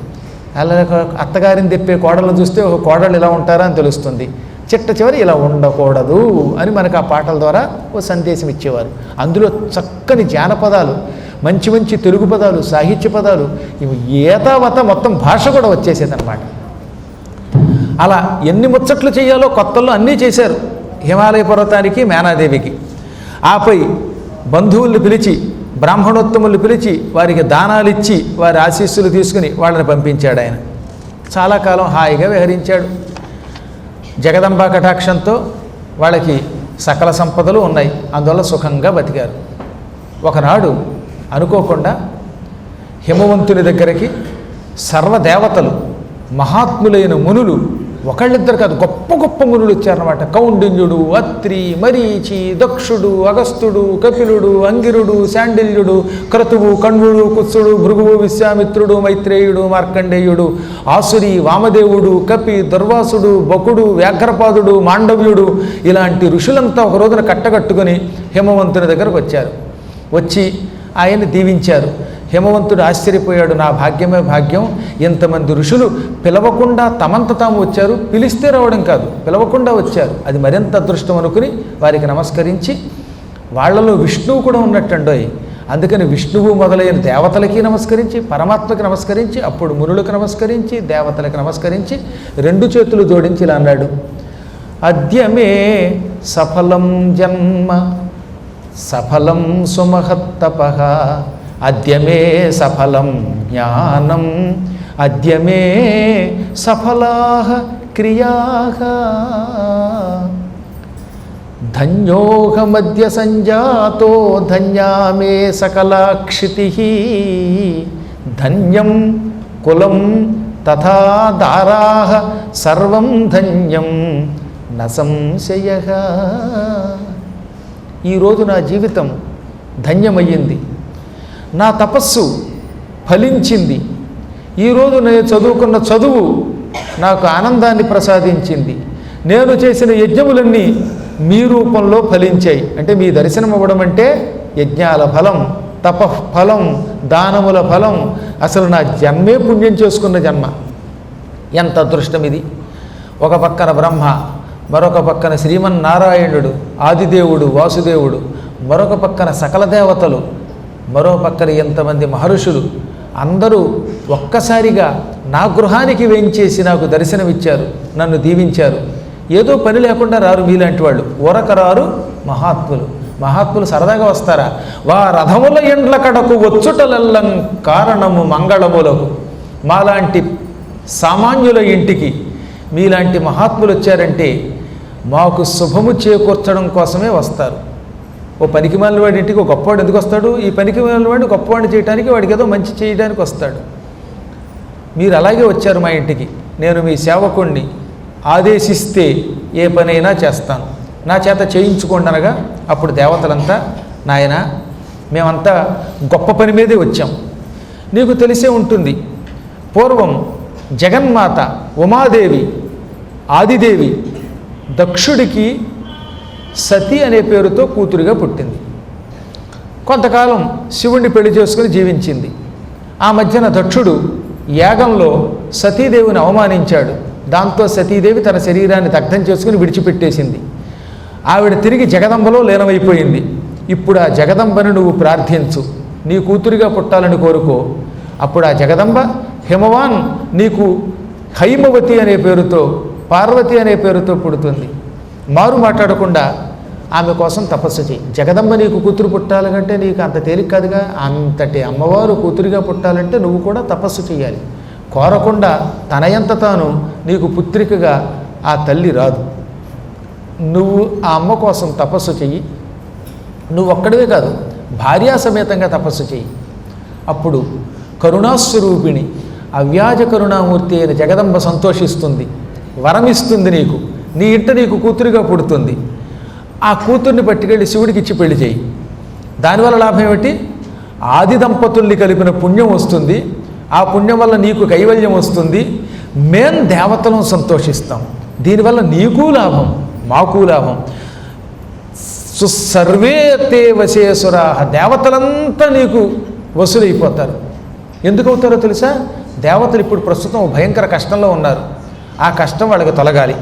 అలా అత్తగారిని తెప్పే కోడళ్ళను చూస్తే ఒక కోడళ్ళు ఇలా ఉంటారా అని తెలుస్తుంది. చిట్ట చివరి ఇలా ఉండకూడదు అని మనకు ఆ పాటల ద్వారా ఓ సందేశం ఇచ్చేవారు. అందులో చక్కని జానపదాలు, మంచి మంచి తెలుగు పదాలు, సాహిత్య పదాలు, ఇవి ఏతావత మొత్తం భాష కూడా వచ్చేసేదన్నమాట. అలా ఎన్ని ముచ్చట్లు చేయాలో కొత్తల్లో అన్నీ చేశారు హిమాలయ పర్వతానికి, మేనాదేవికి. ఆపై బంధువుల్ని పిలిచి, బ్రాహ్మణోత్తముల్ని పిలిచి వారికి దానాలు ఇచ్చి వారి ఆశీస్సులు తీసుకుని వాళ్ళని పంపించాడు. ఆయన చాలా కాలం హాయిగా విహరించాడు. జగదంబా కటాక్షంతో వాళ్ళకి సకల సంపదలు ఉన్నాయి, అందువల్ల సుఖంగా బతికారు. ఒకనాడు అనుకోకుండా హిమవంతుని దగ్గరికి సర్వదేవతలు, మహాత్ములైన మునులు, ఒకళ్ళిద్దరు కాదు గొప్ప గొప్ప మునులు వచ్చారన్నమాట. కౌండిన్యుడు, అత్రి, మరీచి, దక్షుడు, అగస్త్యుడు, కపిలుడు, అంగిరుడు, శాండిల్యుడు, క్రతువు, కణ్వుడు, కుత్సుడు, భృగువు, విశ్వామిత్రుడు, మైత్రేయుడు, మార్కండేయుడు, ఆసురి, వామదేవుడు, కపి, దుర్వాసుడు, బకుడు, వ్యాఘ్రపాదుడు, మాండవ్యుడు, ఇలాంటి ఋషులంతా ఒక రోజున కట్టగట్టుకుని హిమవంతుని దగ్గరకు వచ్చారు. వచ్చి ఆయన్ని దీవించారు. హిమవంతుడు ఆశ్చర్యపోయాడు. నా భాగ్యమే భాగ్యం, ఇంతమంది ఋషులు పిలవకుండా తమంత తాము వచ్చారు. పిలిస్తే రావడం కాదు, పిలవకుండా వచ్చారు. అది మరింత అదృష్టం అనుకుని వారికి నమస్కరించి, వాళ్లలో విష్ణువు కూడా ఉన్నట్టండోయ్. అందుకని విష్ణువు మొదలైన దేవతలకి నమస్కరించి, పరమాత్మకి నమస్కరించి, అప్పుడు మునులకు నమస్కరించి, దేవతలకు నమస్కరించి 2 చేతులు జోడించి ఇలా అన్నాడు, అద్యమే సఫలం జన్మ సఫలం సుమహత్తపః, అద్యమే సఫలం జ్ఞానం అద్యమే సఫలాః క్రియాః, ధన్యోహమద్య సంజాతో ధన్యా మే సకలాక్షితిః, ధన్యం కులం తథా దారాః సర్వం ధన్యం న సంశయః. ఈరోజు నా జీవితం ధన్యమయ్యింది, నా తపస్సు ఫలించింది. ఈరోజు నేను చదువుకున్న చదువు నాకు ఆనందాన్ని ప్రసాదించింది. నేను చేసిన యజ్ఞములన్నీ మీ రూపంలో ఫలించాయి. అంటే మీ దర్శనం అవ్వడం అంటే యజ్ఞాల ఫలం, తపఫలం, దానముల ఫలం. అసలు నా జన్మే పుణ్యం చేసుకున్న జన్మ. ఎంత అదృష్టం ఇది. ఒక పక్కన బ్రహ్మ, మరొక పక్కన శ్రీమన్నారాయణుడు, ఆదిదేవుడు, వాసుదేవుడు, మరొక పక్కన సకల దేవతలు, మరో పక్కన ఎంతమంది మహర్షులు, అందరూ ఒక్కసారిగా నా గృహానికి వేంచేసి నాకు దర్శనమిచ్చారు, నన్ను దీవించారు. ఏదో పని లేకుండా రారు మీలాంటి వాళ్ళు, ఊరకరారు మహాత్ములు. మహాత్ములు సరదాగా వస్తారా? వా రథముల ఎండ్ల కడకు వచ్చుటలెల్లం కారణము మంగళములకు. మాలాంటి సామాన్యుల ఇంటికి మీలాంటి మహాత్ములు వచ్చారంటే మాకు శుభము చేకూర్చడం కోసమే వస్తారు. ఓ పనికి మాలిన వాడి ఇంటికి ఒక గొప్పవాడు ఎందుకు వస్తాడు? ఈ పనికి మాలిన వాడిని గొప్పవాడిని చేయడానికి, వాడికి ఏదో మంచి చేయడానికి వస్తాడు. మీరు అలాగే వచ్చారు మా ఇంటికి. నేను మీ సేవకుణ్ణి, ఆదేశిస్తే ఏ పనైనా చేస్తాను, నా చేత చేయించుకోండి అనగా అప్పుడు దేవతలంతా, నాయన మేమంతా గొప్ప పని మీదే వచ్చాం. నీకు తెలిసే ఉంటుంది, పూర్వం జగన్మాత ఉమాదేవి, ఆదిదేవి దక్షుడికి సతి అనే పేరుతో కూతురుగా పుట్టింది. కొంతకాలం శివుణ్ణి పెళ్లి చేసుకుని జీవించింది. ఆ మధ్యన దక్షుడు యాగంలో సతీదేవిని అవమానించాడు. దాంతో సతీదేవి తన శరీరాన్ని దగ్ధం చేసుకుని విడిచిపెట్టేసింది. ఆవిడ తిరిగి జగదంబలో లీనమైపోయింది. ఇప్పుడు ఆ జగదంబను నువ్వు ప్రార్థించు, నీ కూతురిగా పుట్టాలని కోరుకో. అప్పుడు ఆ జగదంబ హిమవాన్ నీకు హైమవతి అనే పేరుతో, పార్వతి అనే పేరుతో పుడుతుంది. మారు మాట్లాడకుండా ఆమె కోసం తపస్సు చేయి. జగదంబ నీకు కూతురు పుట్టాలంటే నీకు అంత తేలిక కాదుగా. అంతటి అమ్మవారు కూతురిగా పుట్టాలంటే నువ్వు కూడా తపస్సు చేయాలి. కోరకుండా తనయంత తాను నీకు పుత్రికగా ఆ తల్లి రాదు. నువ్వు ఆ అమ్మ కోసం తపస్సు చెయ్యి. నువ్వు ఒక్కడివే కాదు, భార్యా సమేతంగా తపస్సు చెయ్యి. అప్పుడు కరుణాస్వరూపిణి అవ్యాజ కరుణామూర్తి అయిన జగదంబ సంతోషిస్తుంది, వరమిస్తుంది. నీ ఇంట నీకు కూతురుగా పుడుతుంది. ఆ కూతుర్ని పట్టుకెళ్ళి శివుడికి ఇచ్చి పెళ్లి చేయి. దానివల్ల లాభం ఏమిటి? ఆది దంపతుల్ని కలిపిన పుణ్యం వస్తుంది. ఆ పుణ్యం వల్ల నీకు కైవల్యం వస్తుంది. మేం దేవతలను సంతోషిస్తాం. దీనివల్ల నీకు లాభం, మాకు లాభం. సర్వే తే వశేశ్వరాః, దేవతలంతా నీకు వసూలైపోతారు. ఎందుకు అవుతారో తెలుసా? దేవతలు ఇప్పుడు ప్రస్తుతం భయంకర కష్టంలో ఉన్నారు. ఆ కష్టం వాళ్ళకి తొలగాలి.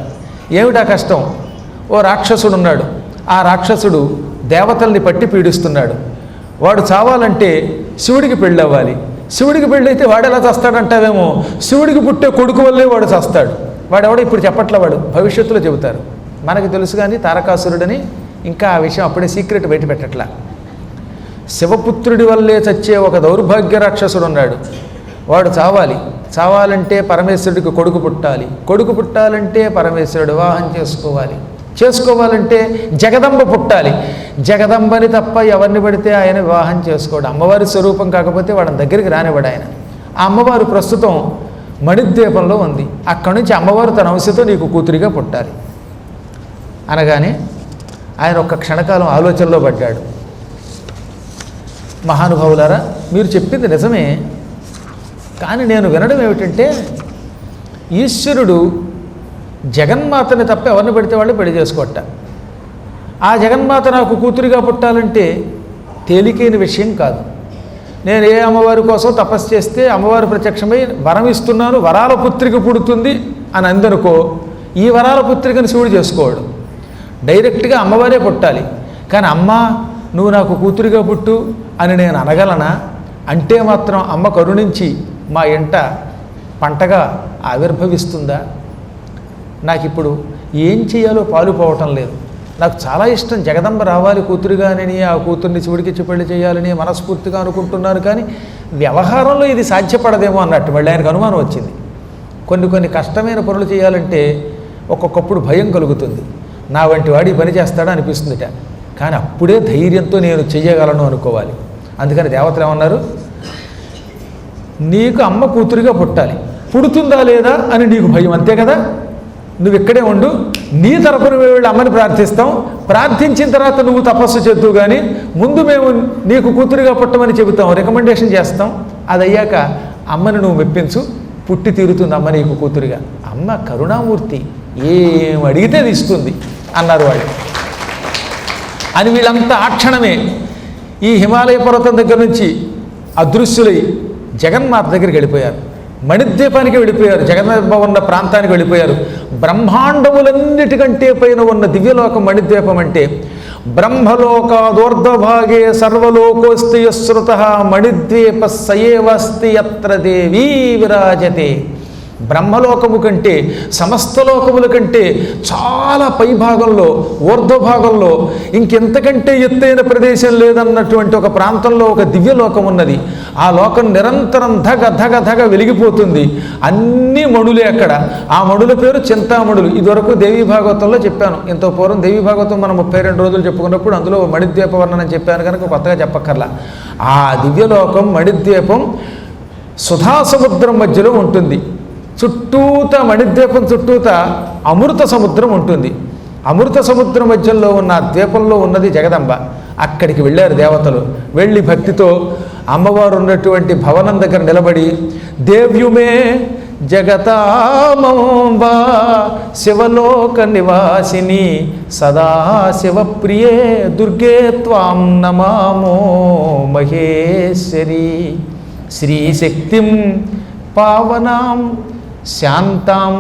ఏమిటా కష్టం? ఓ రాక్షసుడు ఉన్నాడు. ఆ రాక్షసుడు దేవతల్ని పట్టి పీడిస్తున్నాడు. వాడు చావాలంటే శివుడికి పెళ్ళవ్వాలి. శివుడికి పెళ్ళైతే వాడు ఎలా చస్తాడంటావేమో, శివుడికి పుట్టే కొడుకు వల్లే వాడు చస్తాడు. వాడెవడో ఇప్పుడు చెప్పట్ల, వాడు భవిష్యత్తులో చెబుతారు. మనకి తెలుసు కానీ తారకాసురుడని ఇంకా ఆ విషయం అప్పుడే సీక్రెట్ బయట పెట్టట్లా. శివపుత్రుడి వల్లే చచ్చే ఒక దౌర్భాగ్య రాక్షసుడు ఉన్నాడు. వాడు చావాలంటే పరమేశ్వరుడికి కొడుకు పుట్టాలి. కొడుకు పుట్టాలంటే పరమేశ్వరుడు వివాహం చేసుకోవాలంటే జగదంబ పుట్టాలి. జగదంబని తప్ప ఎవరిని పడితే ఆయన వివాహం చేసుకోడు. అమ్మవారి స్వరూపం కాకపోతే వాడి దగ్గరికి రానివాడు ఆయన. ఆ అమ్మవారు ప్రస్తుతం మణిద్వీపంలో ఉంది. అక్కడి నుంచి అమ్మవారు తన అంశతో నీకు కూతురిగా పుట్టాలి అనగానే ఆయన ఒక్క క్షణకాలం ఆలోచనలో పడ్డాడు. మహానుభావులారా, మీరు చెప్పింది నిజమే, కానీ నేను వినడం ఏమిటంటే ఈశ్వరుడు జగన్మాతని తప్ప ఎవరిని పడితే వాళ్ళు పెళ్లి చేసుకోవట. ఆ జగన్మాత నాకు కూతురిగా పుట్టాలంటే తేలికైన విషయం కాదు. నేను ఏ అమ్మవారి కోసం తపస్సు చేస్తే అమ్మవారు ప్రత్యక్షమై వరం ఇస్తున్నాను, వరాల పుత్రిక పుడుతుంది అని అందనుకో, ఈ వరాల పుత్రికను శివుడు చేసుకోడు. డైరెక్ట్గా అమ్మవారే పుట్టాలి. కానీ అమ్మ నువ్వు నాకు కూతురిగా పుట్టు అని నేను అనగలనా? అంటే మాత్రం అమ్మ కరుణించి మా ఇంట పంటగా ఆవిర్భవిస్తుందా? నాకు ఇప్పుడు ఏం చేయాలో పాలుపోవటం లేదు. నాకు చాలా ఇష్టం జగదంబ రావాలి కూతురుగానని, ఆ కూతుర్ని శివుడికిచ్చి పెళ్లి చేయాలని మనస్ఫూర్తిగా అనుకుంటున్నాను. కానీ వ్యవహారంలో ఇది సాధ్యపడదేమో అన్నట్టు మళ్ళీ ఆయనకు అనుమానం వచ్చింది. కొన్ని కష్టమైన పనులు చేయాలంటే ఒక్కొక్కప్పుడు భయం కలుగుతుంది. నా వంటి వాడి పని చేస్తాడా అనిపిస్తుందిట. కానీ అప్పుడే ధైర్యంతో నేను చెయ్యగలను అనుకోవాలి. అందుకని దేవతలు ఏమన్నారు? నీకు అమ్మ కూతురుగా పుట్టాలి, పుడుతుందా లేదా అని నీకు భయం, అంతే కదా? నువ్వు ఇక్కడే ఉండు, నీ తరపున వెళ్ళి అమ్మని ప్రార్థిస్తాం. ప్రార్థించిన తర్వాత నువ్వు తపస్సు చేద్దువు, కానీ ముందు మేము నీకు కూతురుగా పుట్టమని చెబుతాం, రికమెండేషన్ చేస్తాం. అది అయ్యాక అమ్మని నువ్వు మెప్పించు, పుట్టి తీరుతుంది అమ్మ నీకు కూతురుగా. అమ్మ కరుణామూర్తి, ఏం అడిగితే అది ఇస్తుంది అన్నారు వాళ్ళు. అని వీళ్ళంతా ఆ క్షణమే ఈ హిమాలయ పర్వతం దగ్గర నుంచి అదృశ్యులై జగన్మాత దగ్గరికి వెళ్ళిపోయారు. మణిద్వీపానికి వెళ్ళిపోయారు. జగన్మాత ఉన్న ప్రాంతానికి వెళ్ళిపోయారు. బ్రహ్మాండములన్నిటికంటే పైన ఉన్న దివ్యలోకం మణిద్వీపం అంటే. బ్రహ్మలోకాదోర్ధభాగే సర్వలోకోస్తి యశ్రుతః మణిద్వీప సయేవస్తి యత్ర దేవీ విరాజతే. బ్రహ్మలోకము కంటే, సమస్త లోకముల కంటే చాలా పైభాగంలో, ఊర్ధ్వభాగంలో, ఇంకెంతకంటే ఎత్తైన ప్రదేశం లేదన్నటువంటి ఒక ప్రాంతంలో ఒక దివ్యలోకం ఉన్నది. ఆ లోకం నిరంతరం ధగ ధగ ధగ వెలిగిపోతుంది. అన్ని మణులే అక్కడ. ఆ మణుల పేరు చింతామణులు. ఇదివరకు దేవీ భాగవతంలో చెప్పాను. ఇంత పూర్వం దేవీ భాగవతం మనం 32 రోజులు చెప్పుకున్నప్పుడు అందులో మణిద్వీప వర్ణనం చెప్పాను కనుక కొత్తగా చెప్పక్కర్లా. ఆ దివ్యలోకం మణిద్వీపం సుధాసముద్రం మధ్యలో ఉంటుంది. చుట్టూత మణిద్వీపం చుట్టూత అమృత సముద్రం ఉంటుంది. అమృత సముద్రం మధ్యలో ఉన్న ద్వీపంలో ఉన్నది జగదంబ. అక్కడికి వెళ్ళారు దేవతలు. వెళ్ళి భక్తితో అమ్మవారు ఉన్నటువంటి భవనం దగ్గర నిలబడి, దేవ్యుమే జగతామంబ శివలోక నివాసిని సదాశివప్రియే దుర్గే త్వాం నమామో మహేశ్వరి శ్రీశక్తిం పావనాం శాంతాం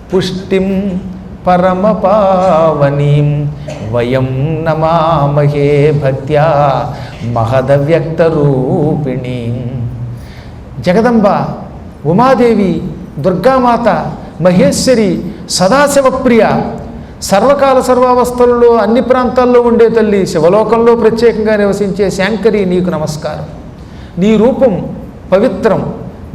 పుష్టిం పరమపావనీం వయం నమామహే భక్త్యా మహదవ్యక్తరూపిణీం. జగదంబ, ఉమాదేవి, దుర్గామాత, మహేశ్వరి, సదాశివప్రియ, సర్వకాల సర్వావస్థలలో అన్ని ప్రాంతాల్లో ఉండే తల్లి, శివలోకంలో ప్రత్యేకంగా నివసించే శాంకరి నీకు నమస్కారం. నీ రూపం పవిత్రం.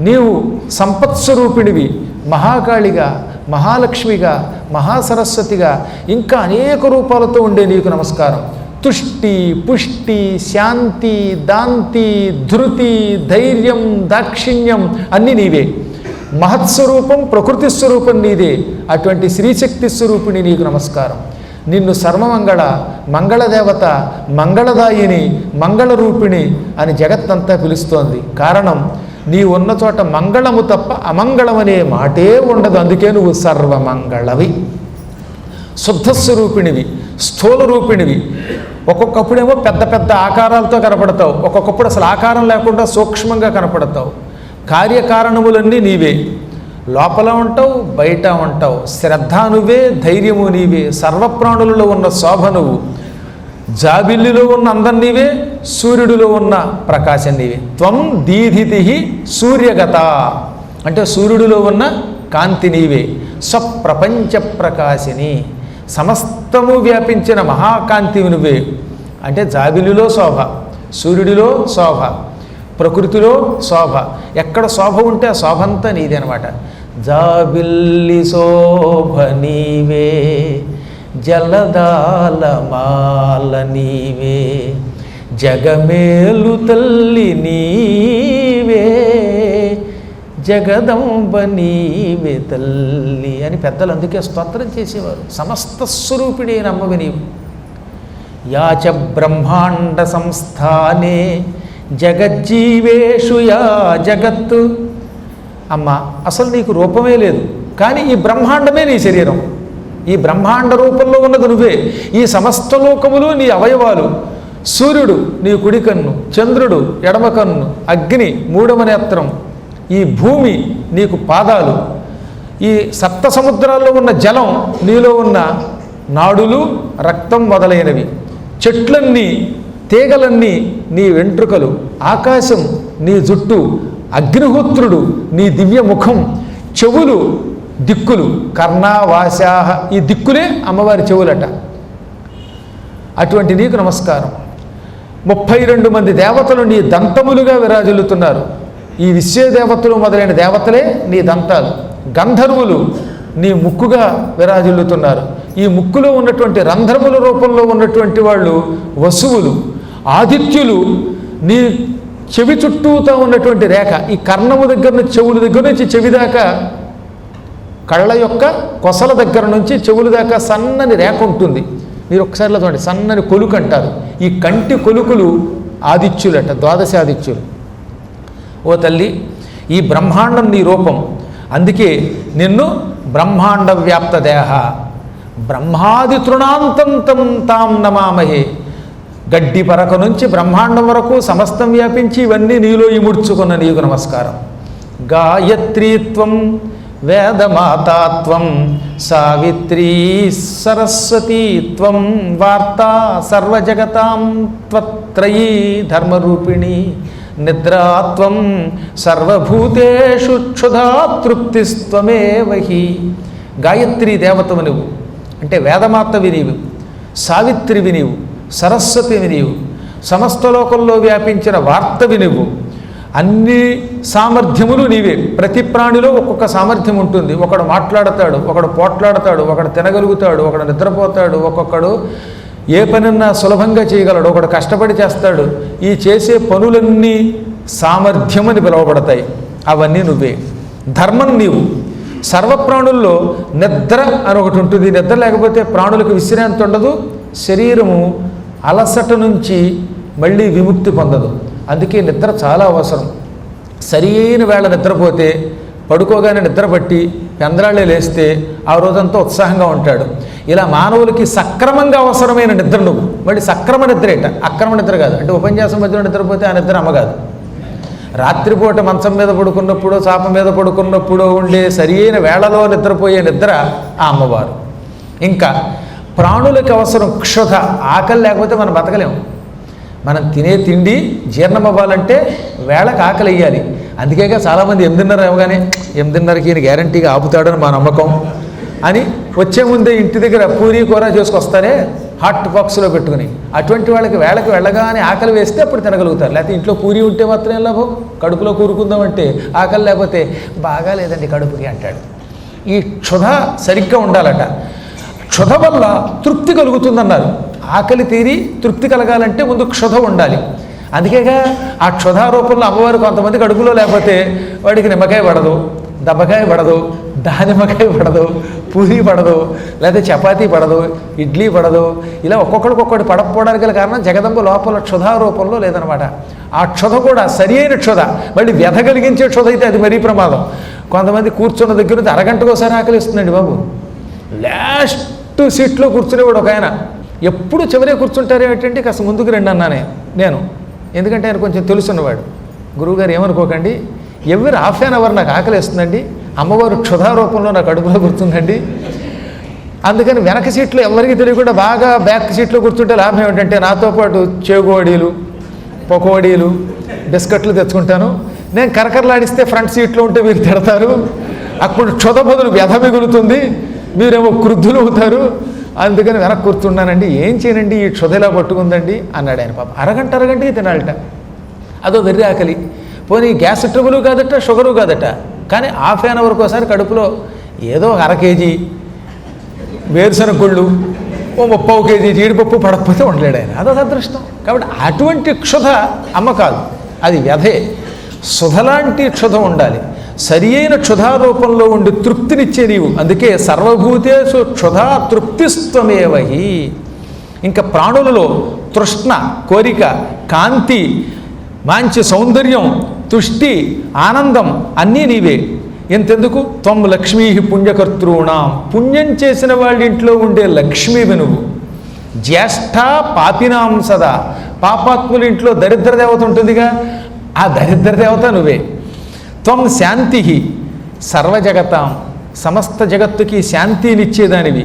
నీవు సంపత్స్వరూపిణివి. మహాకాళిగా, మహాలక్ష్మిగా, మహాసరస్వతిగా, ఇంకా అనేక రూపాలతో ఉండే నీకు నమస్కారం. తుష్టి, పుష్టి, శాంతి, దాంతి, ధృతి, ధైర్యం, దాక్షిణ్యం అన్నీ నీవే. మహత్స్వరూపం, ప్రకృతి స్వరూపం నీదే. అటువంటి శ్రీశక్తి స్వరూపిణి నీకు నమస్కారం. నిన్ను సర్వమంగళ, మంగళదేవత, మంగళదాయిని, మంగళరూపిణి అని జగత్తంతా పిలుస్తోంది. కారణం, నీ ఉన్న చోట మంగళము తప్ప అమంగళమనే మాటే ఉండదు. అందుకే నువ్వు సర్వమంగళవి. శుద్ధస్వరూపిణివి, స్థూల రూపిణివి. ఒక్కొక్కప్పుడేమో పెద్ద పెద్ద ఆకారాలతో కనపడతావు, ఒక్కొక్కప్పుడు అసలు ఆకారం లేకుండా సూక్ష్మంగా కనపడతావు. కార్యకారణములన్నీ నీవే. లోపల ఉంటావు, బయట ఉంటావు. శ్రద్ధ నువ్వే, ధైర్యము నీవే. సర్వప్రాణులలో ఉన్న శోభ నువ్వు. జాబిల్లిలో ఉన్న అందం నీవే, సూర్యుడిలో ఉన్న ప్రకాశం నీవే. త్వం దీధితి సూర్యగత అంటే సూర్యుడిలో ఉన్న కాంతి నీవే. స్వప్రపంచ ప్రకాశిని సమస్తము వ్యాపించిన మహాకాంతివి నువ్వే. అంటే జాబిలిలో శోభ, సూర్యుడిలో శోభ, ప్రకృతిలో శోభ. ఎక్కడ శోభ ఉంటే ఆ శోభ అంతా నీదే అనమాట. జాబిల్లి శోభ నీవే, జలదాలమాల నీవే, జగమేలు తల్లి నీవే, జగదంబ నీవే తల్లి అని పెద్దలు అందుకే స్తోత్రం చేసేవారు. సమస్త స్వరూపిణి నమ్మవి నీవు. యాచ బ్రహ్మాండ సంస్థానే జగజ్జీవేషు యా జగత్తు. అమ్మ, అసలు నీకు రూపమే లేదు, కానీ ఈ బ్రహ్మాండమే నీ శరీరం. ఈ బ్రహ్మాండ రూపంలో ఉన్నది నువ్వే. ఈ సమస్త లోకములు నీ అవయవాలు. సూర్యుడు నీ కుడి కన్ను, చంద్రుడు ఎడమ కన్ను, అగ్ని మూడవ నేత్రం, ఈ భూమి నీకు పాదాలు, ఈ సప్త సముద్రాల్లో ఉన్న జలం నీలో ఉన్న నాడులు, రక్తం మొదలైనవి, చెట్లన్నీ, తీగలన్నీ నీ వెంట్రుకలు, ఆకాశం నీ జుట్టు, అగ్నిహోత్రుడు నీ దివ్య ముఖం, చెవులు దిక్కులు, కర్ణావాశాహ ఈ దిక్కులే అమ్మవారి చెవులట. అటువంటి నీకు నమస్కారం. 32 మంది దేవతలు నీ దంతములుగా విరాజిల్లుతున్నారు. ఈ విశ్వదేవతలు మొదలైన దేవతలే నీ దంతాలు. గంధర్వులు నీ ముక్కుగా విరాజిల్లుతున్నారు. ఈ ముక్కులో ఉన్నటువంటి రంధ్రముల రూపంలో ఉన్నటువంటి వాళ్ళు వసువులు. ఆదిత్యులు నీ చెవి చుట్టూతో ఉన్నటువంటి రేఖ, ఈ కర్ణము దగ్గర నుంచి చెవుల దగ్గర నుంచి చెవి దాకా, కళ్ళ యొక్క కొసల దగ్గర నుంచి చెవుల దాకా సన్నని రేఖ ఉంటుంది. మీరు ఒకసారిలో చూడండి, సన్నని కొలుకు అంటారు. ఈ కంటి కొలుకులు ఆదిత్యులట, ద్వాదశ ఆదిత్యులు. ఓ తల్లి, ఈ బ్రహ్మాండం నీ రూపం. అందుకే నిన్ను బ్రహ్మాండ వ్యాప్త దేహ, బ్రహ్మాది తృణాంతం తాం నమామహే. గడ్డి పరక నుంచి బ్రహ్మాండం వరకు సమస్తం వ్యాపించి ఇవన్నీ నీలో ఇముడ్చుకున్న నీకు నమస్కారం. గాయత్రీత్వం వేదమాతాత్వం సావిత్రీ సరస్వతీత్వం వార్తా సర్వజగతాం త్వత్రయీ ధర్మరూపిణి నిద్రాత్వం సర్వభూతేషు క్షుధా తృప్తిస్త్వమేవహి. గాయత్రీ దేవతవు నువ్వు అంటే వేదమాతవి నీవు, సావిత్రివి నీవు, సరస్వతివి నీవు, సమస్త లోకంలో వ్యాపించిన వార్తవి నువ్వు. అన్ని సామర్థ్యములు నీవే. ప్రతి ప్రాణిలో ఒక్కొక్క సామర్థ్యం ఉంటుంది. ఒకడు మాట్లాడతాడు, ఒకడు పోట్లాడతాడు, ఒకడు తినగలుగుతాడు, ఒకడు నిద్రపోతాడు, ఒక్కొక్కడు ఏ పనన్నా సులభంగా చేయగలడు, ఒకడు కష్టపడి చేస్తాడు. ఈ చేసే పనులన్నీ సామర్థ్యమని పిలువబడతాయి. అవన్నీ నువ్వే. ధర్మం నీవు. సర్వప్రాణుల్లో నిద్ర అని ఒకటి ఉంటుంది. నిద్ర లేకపోతే ప్రాణులకు విశ్రాంతి ఉండదు, శరీరము అలసట నుంచి మళ్ళీ విముక్తి పొందదు. అందుకే నిద్ర చాలా అవసరం. సరి అయిన వేళ నిద్రపోతే, పడుకోగానే నిద్రపట్టి పెందరాళ్ళే లేస్తే ఆ రోజంతా ఉత్సాహంగా ఉంటాడు. ఇలా మానవులకి సక్రమంగా అవసరమైన నిద్ర నువ్వు. మళ్ళీ సక్రమ నిద్రేట, అక్రమ నిద్ర కాదు. అంటే ఉపన్యాసం మధ్యలో నిద్రపోతే ఆ నిద్ర అమ్మ కాదు. రాత్రిపూట మంచం మీద పడుకున్నప్పుడు, చాప మీద పడుకున్నప్పుడు ఉండే సరి అయిన వేళలో నిద్రపోయే నిద్ర ఆ అమ్మవారు. ఇంకా ప్రాణులకి అవసరం క్షుధ, ఆకలి లేకపోతే మనం బతకలేము. మనం తినే తిండి జీర్ణం అవ్వాలంటే వేళకు ఆకలి వేయాలి. అందుకేగా చాలామంది 8:30 అవ్వగానే 8:30కి ఈయన గ్యారంటీగా ఆపుతాడని మా నమ్మకం. అని వచ్చే ముందే ఇంటి దగ్గర పూరీ కూర చేసుకొస్తారే హాట్ బాక్స్లో పెట్టుకుని, అటువంటి వాళ్ళకి వేళకి వెళ్ళగానే ఆకలి వేస్తే అప్పుడు తినగలుగుతారు. లేకపోతే ఇంట్లో పూరీ ఉంటే మాత్రం ఏం లాభం? కడుపులో కూరుకుందామంటే ఆకలి లేకపోతే బాగా లేదండి కడుపుకి అంటాడు. ఈ క్షుధ సరిగ్గా ఉండాలట. క్షుధ వల్ల తృప్తి కలుగుతుందన్నారు. ఆకలి తీరి తృప్తి కలగాలంటే ముందు క్షుధ ఉండాలి. అందుకేగా ఆ క్షుధారూపంలో అమ్మవారు కొంతమంది కడుపులో లేకపోతే వాడికి నిమ్మకాయ పడదు, దబ్బకాయ పడదు, దానిమ్మకాయ పడదు, పూరి పడదు, లేదా చపాతీ పడదు, ఇడ్లీ పడదు. ఇలా ఒక్కొక్కడికొక్కటి పడకపోవడానికి గల కారణం జగదంబ లోపల క్షుధారూపంలో లేదనమాట. ఆ క్షుధ కూడా సరి అయిన క్షుధ, మళ్ళీ వ్యధ కలిగించే క్షుధ అయితే అది మరీ ప్రమాదం. కొంతమంది కూర్చున్న దగ్గర నుంచి అరగంటకోసారి ఆకలిస్తుందండి బాబు. లాస్ట్ సీట్లో కూర్చునేవాడు ఒక ఆయన, ఎప్పుడు చివరే కూర్చుంటారు ఏమిటంటే కాస్త ముందుకు రండి అన్నానే నేను, ఎందుకంటే ఆయన కొంచెం తెలుసున్నవాడు. గురువుగారు ఏమనుకోకండి, ఎవరి హాఫ్ అన్ అవర్ నాకు ఆకలిస్తుందండి, అమ్మవారు క్షుధారూపంలో నాకు అడుగులో కూర్చుందండి, అందుకని వెనక సీట్లో ఎవరికి తెలియకుండా బాగా బ్యాక్ సీట్లో కూర్చుంటే లాభం ఏమిటంటే నాతో పాటు చేగోడీలు, పకోడీలు, బిస్కెట్లు తెచ్చుకుంటాను. నేను కరకరలాడిస్తే ఫ్రంట్ సీట్లో ఉంటే మీరు తిడతారు, అప్పుడు క్షుధ బదులు వ్యధ మిగులుతుంది, మీరేమో క్రుద్ధులు అవుతారు, అందుకని వెనక్కి కూర్చున్నానండి. ఏం చేయనండి ఈ క్షుధ ఇలా పట్టుకుందండి అన్నాడు ఆయన. పాప అరగంటకి తినాలట. అదో వెర్రి ఆకలి. పోనీ గ్యాస్ ట్రబుల్ కాదట, షుగరు కాదట, కానీ హాఫ్ అన్ అవర్ ఒకసారి కడుపులో ఏదో 1/2 కేజీ వేరుశనగ గుళ్ళు, ఓ 30 కేజీ జీడిపప్పు పడకపోతే ఉండలేడు ఆయన. అదొక అదృష్టం. కాబట్టి అటువంటి క్షుధ అమ్మ కాదు, అది వ్యధే. సుధలాంటి క్షుధ ఉండాలి. సరి అయిన క్షుధారూపంలో ఉండి తృప్తినిచ్చే నీవు. అందుకే సర్వభూతేషు క్షుధా తృప్తిస్త్వమేవహి. ఇంకా ప్రాణులలో తృష్ణ, కోరిక, కాంతి, మంచి సౌందర్యం, తుష్టి, ఆనందం అన్నీ నీవే. ఎంతెందుకు? త్వం లక్ష్మీ పుణ్యకర్తॄణాం, పుణ్యం చేసిన వాళ్ళ ఇంట్లో ఉండే లక్ష్మీవి నువ్వు. జ్యేష్ఠ పాపినాం సదా, పాపాత్ముల ఇంట్లో దరిద్ర దేవత ఉంటుందిగా, ఆ దరిద్ర దేవత నువ్వే. త్వం శాంతి సర్వజగతాం, సమస్త జగత్తుకి శాంతినిచ్చేదానివి.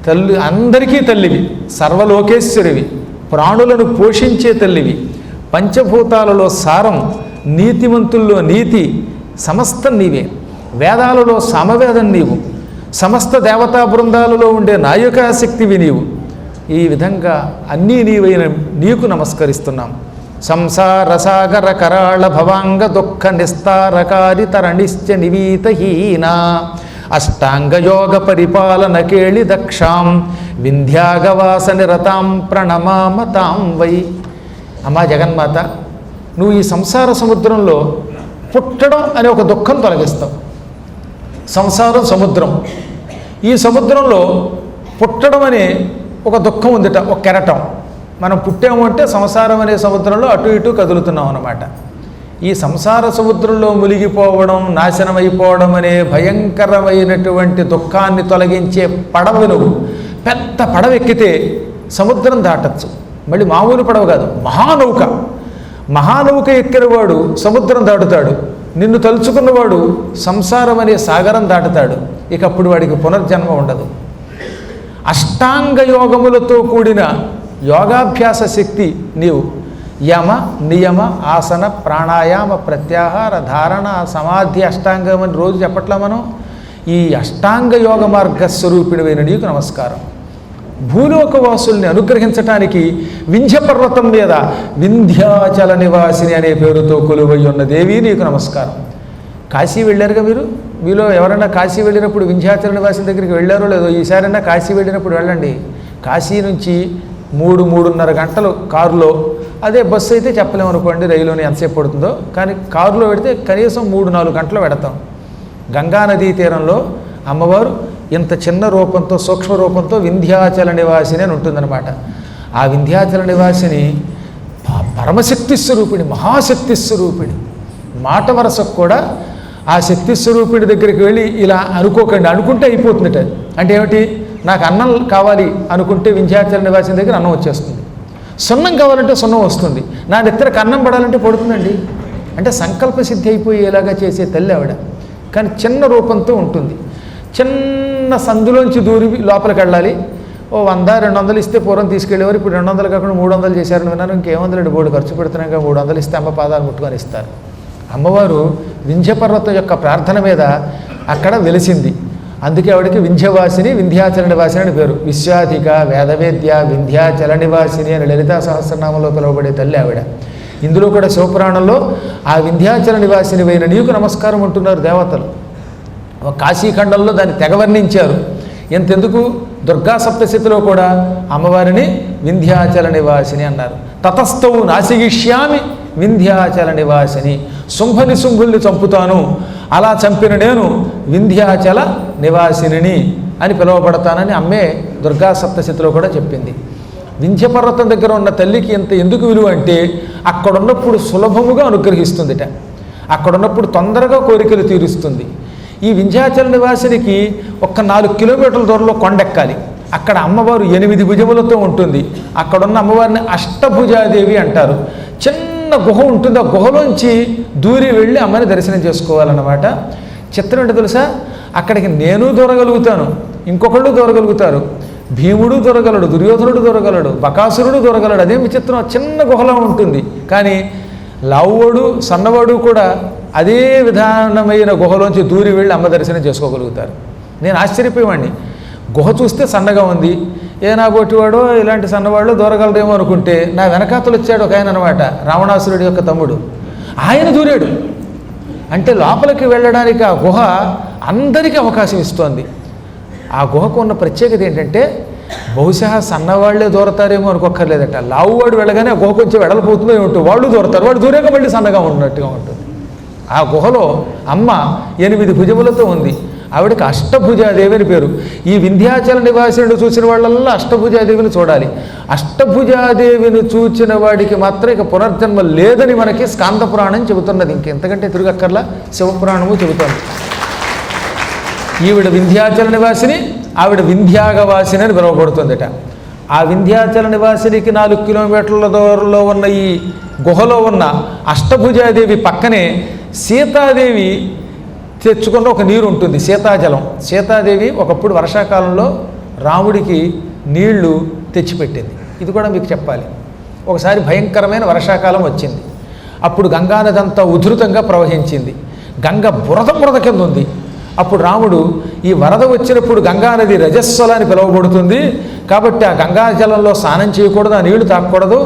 తల్లి అందరికీ తల్లివి, సర్వలోకేశ్వరివి, ప్రాణులను పోషించే తల్లివి, పంచభూతాలలో సారం, నీతిమంతుల్లో నీతి, సమస్తం నీవే. వేదాలలో సామవేదం నీవు, సమస్త దేవతా బృందాలలో ఉండే నాయకాశక్తివి నీవు. ఈ విధంగా అన్నీ నీవైన నీకు నమస్కరిస్తున్నాం. సంసార సాగర కరాళ భవాంగ దుఃఖ నిస్తారకారి తరణిశ్చ నివీతహీనా అష్టాంగయోగ పరిపాలన కేళి దక్షాం వింధ్యాగవాస నిరతాం ప్రణమామతాం వై. అమ్మా జగన్మాత, నువ్వు ఈ సంసార సముద్రంలో పుట్టడం అనే ఒక దుఃఖం తొలగిస్తావు. సంసారం సముద్రం, ఈ సముద్రంలో పుట్టడం అనే ఒక దుఃఖం ఉందిట, ఒక కెరటం. మనం పుట్టాము అంటే సంసారం అనే సముద్రంలో అటు ఇటు కదులుతున్నాం అన్నమాట. ఈ సంసార సముద్రంలో మునిగిపోవడం, నాశనం అయిపోవడం అనే భయంకరమైనటువంటి దుఃఖాన్ని తొలగించే పడవ నువ్వు. పెద్ద పడవ ఎక్కితే సముద్రం దాటచ్చు, మళ్ళీ మామూలు పడవ కాదు, మహానౌక. మహానౌక ఎక్కినవాడు సముద్రం దాటుతాడు, నిన్ను తలుచుకున్నవాడు సంసారం అనే సాగరం దాటుతాడు. ఇక అప్పుడు వాడికి పునర్జన్మ ఉండదు. అష్టాంగ యోగములతో కూడిన యోగాభ్యాస శక్తి నీవు. యమ, నియమ, ఆసన, ప్రాణాయామ, ప్రత్యాహార, ధారణ, సమాధి, అష్టాంగం అని రోజు చెప్పట్లా మనం. ఈ అష్టాంగ యోగ మార్గస్వరూపిణివైన నీకు నమస్కారం. భూలోకవాసుల్ని అనుగ్రహించటానికి వింధ్య పర్వతం మీద వింధ్యాచల నివాసిని అనే పేరుతో కొలువై ఉన్న దేవి నీకు నమస్కారం. కాశీ వెళ్ళారుగా మీరు? మీలో ఎవరైనా కాశీ వెళ్ళినప్పుడు వింధ్యాచల నివాసిని దగ్గరికి వెళ్ళారో లేదో, ఈసారైనా కాశీ వెళ్ళినప్పుడు వెళ్ళండి. కాశీ నుంచి 3-3.5 గంటలు కారులో, అదే బస్సు అయితే చెప్పలేము అనుకోండి రైలుని ఎంతసేపు పడుతుందో, కానీ కారులో పెడితే కనీసం 3-4 గంటలు పెడతాం. గంగానదీ తీరంలో అమ్మవారు ఇంత చిన్న రూపంతో, సూక్ష్మ రూపంతో వింధ్యాచల నివాసిని అని ఉంటుందన్నమాట. ఆ వింధ్యాచల నివాసిని పరమశక్తి స్వరూపిణి, మహాశక్తి స్వరూపిణి. మాట వరసకు కూడా ఆ శక్తి స్వరూపిణి దగ్గరికి వెళ్ళి ఇలా అనుకోకండి, అనుకుంటే అయిపోతుందట. అంటే ఏమిటి? నాకు అన్నం కావాలి అనుకుంటే వింధ్యాచల నివాసిని దగ్గర అన్నం వచ్చేస్తుంది. సున్నం కావాలంటే సున్నం వస్తుంది. నా నెత్తరకు అన్నం పడాలంటే పడుతుందండి. అంటే సంకల్ప సిద్ధి అయిపోయేలాగా చేసే తల్లి ఆవిడ. కానీ చిన్న రూపంతో ఉంటుంది. చిన్న సందులోంచి దూరి లోపలికి వెళ్ళాలి. ఓ 100-200 ఇస్తే పూర్వం తీసుకెళ్ళేవారు, ఇప్పుడు 200 కాకుండా 300 చేశారని విన్నాను. ఇంకేముందండి, బోర్డు ఖర్చు పెడుతున్నాక 300 ఇస్తే అమ్మ పాదాలు ముట్టుకొని ఇస్తారు. అమ్మవారు వింధ్యపర్వతం యొక్క ప్రార్థన మీద అక్కడ వెలిసింది. అందుకే ఆవిడకి వింధ్యవాసిని, వింధ్యాచల నివాసిని అని పేరు. విశ్వాధిక, వేదవేద్య, వింధ్యాచల నివాసిని అని లలితా సహస్రనామంలో పిలువబడే తల్లి ఆవిడ. ఇందులో కూడా శివపురాణంలో ఆ వింధ్యాచల నివాసిని అయిన నీకు నమస్కారం అంటున్నారు దేవతలు. కాశీఖండంలో దాన్ని తెగవర్ణించారు. ఎంతెందుకు దుర్గా సప్తశతిలో కూడా అమ్మవారిని వింధ్యాచల నివాసిని అన్నారు. తతస్థవు నాసిగిష్యామి వింధ్యాచల నివాసిని, శుంభని శుంభుల్ని చంపుతాను, అలా చంపిన నేను వింధ్యాచల నివాసిని అని పిలువబడతానని అమ్మే దుర్గా సప్తశతిలో కూడా చెప్పింది. వింధ్యపర్వతం దగ్గర ఉన్న తల్లికి ఇంత ఎందుకు విలువ అంటే అక్కడున్నప్పుడు సులభముగా అనుగ్రహిస్తుందిట, అక్కడున్నప్పుడు తొందరగా కోరికలు తీరుస్తుంది. ఈ వింధ్యాచల నివాసినికి ఒక్క 4 కిలోమీటర్ల దూరంలో కొండెక్కాలి. అక్కడ అమ్మవారు 8 భుజములతో ఉంటుంది. అక్కడున్న అమ్మవారిని అష్టభుజాదేవి అంటారు. చిన్న గుహ ఉంటుంది, ఆ గుహలోంచి దూరి వెళ్ళి అమ్మని దర్శనం చేసుకోవాలన్నమాట. చిత్రం ఏంటో తెలుసా, అక్కడికి నేను దూరగలుగుతాను, ఇంకొకళ్ళు దూరగలుగుతారు, భీముడు దొరగలడు, దుర్యోధనుడు దొరగలడు, బకాసురుడు దొరగలడు. అదేం విచిత్రం, చిన్న గుహలో ఉంటుంది. కానీ లావువాడు సన్నవాడు కూడా అదే విధానమైన గుహలోంచి దూరి వెళ్ళి అమ్మ దర్శనం చేసుకోగలుగుతారు. నేను ఆశ్చర్యపోయేవాడిని, గుహ చూస్తే సన్నగా ఉంది, ఏ నా కొట్టివాడో ఇలాంటి సన్నవాళ్ళు దూరగలరేమో అనుకుంటే నా వెనకాతలు వచ్చాడు ఒక ఆయన అనమాట, రావణాసురుడి యొక్క తమ్ముడు. ఆయన దూరాడు. అంటే లోపలికి వెళ్ళడానికి ఆ గుహ అందరికీ అవకాశం ఇస్తోంది. ఆ గుహకు ఉన్న ప్రత్యేకత ఏంటంటే బహుశా సన్నవాళ్లే దూరతారేమో అనుకోక్కర్లేదట. లావువాడు వెళ్ళగానే ఆ గుహ కొంచెం వెడలిపోతుందో ఏమిటో, వాళ్ళు దూరతారు, వాడు దూరాక మళ్ళీ సన్నగా ఉన్నట్టుగా ఉంటుంది. ఆ గుహలో అమ్మ 8 భుజములతో ఉంది. ఆవిడకి అష్టభుజాదేవి అని పేరు. ఈ వింధ్యాచల నివాసిని చూసిన వాళ్ళల్లా అష్టభుజాదేవిని చూడాలి. అష్టభుజాదేవిని చూచిన వాడికి మాత్రం ఇక పునర్జన్మ లేదని మనకి స్కాంద పురాణం చెబుతున్నది. ఇంకెంతకంటే తిరుగక్కర్లా, శివపురాణము చెబుతోంది. ఈవిడ వింధ్యాచల నివాసిని, ఆవిడ వింధ్యాగవాసిని అని పిలువబడుతుందట. ఆ వింధ్యాచల నివాసినికి 4 కిలోమీటర్ల దూరంలో ఉన్న ఈ గుహలో ఉన్న అష్టభుజాదేవి పక్కనే సీతాదేవి తెచ్చుకున్న ఒక నీరు ఉంటుంది, సీతాజలం. సీతాదేవి ఒకప్పుడు వర్షాకాలంలో రాముడికి నీళ్లు తెచ్చిపెట్టింది. ఇది కూడా మీకు చెప్పాలి. ఒకసారి భయంకరమైన వర్షాకాలం వచ్చింది. అప్పుడు గంగానది అంతా ఉధృతంగా ప్రవహించింది. గంగ బురద కింద ఉంది. అప్పుడు రాముడు ఈ వరద వచ్చినప్పుడు గంగానది రజస్వల అని పిలువబడుతుంది కాబట్టి ఆ గంగాజలంలో స్నానం చేయకూడదు, ఆ నీళ్లు తాగకూడదు,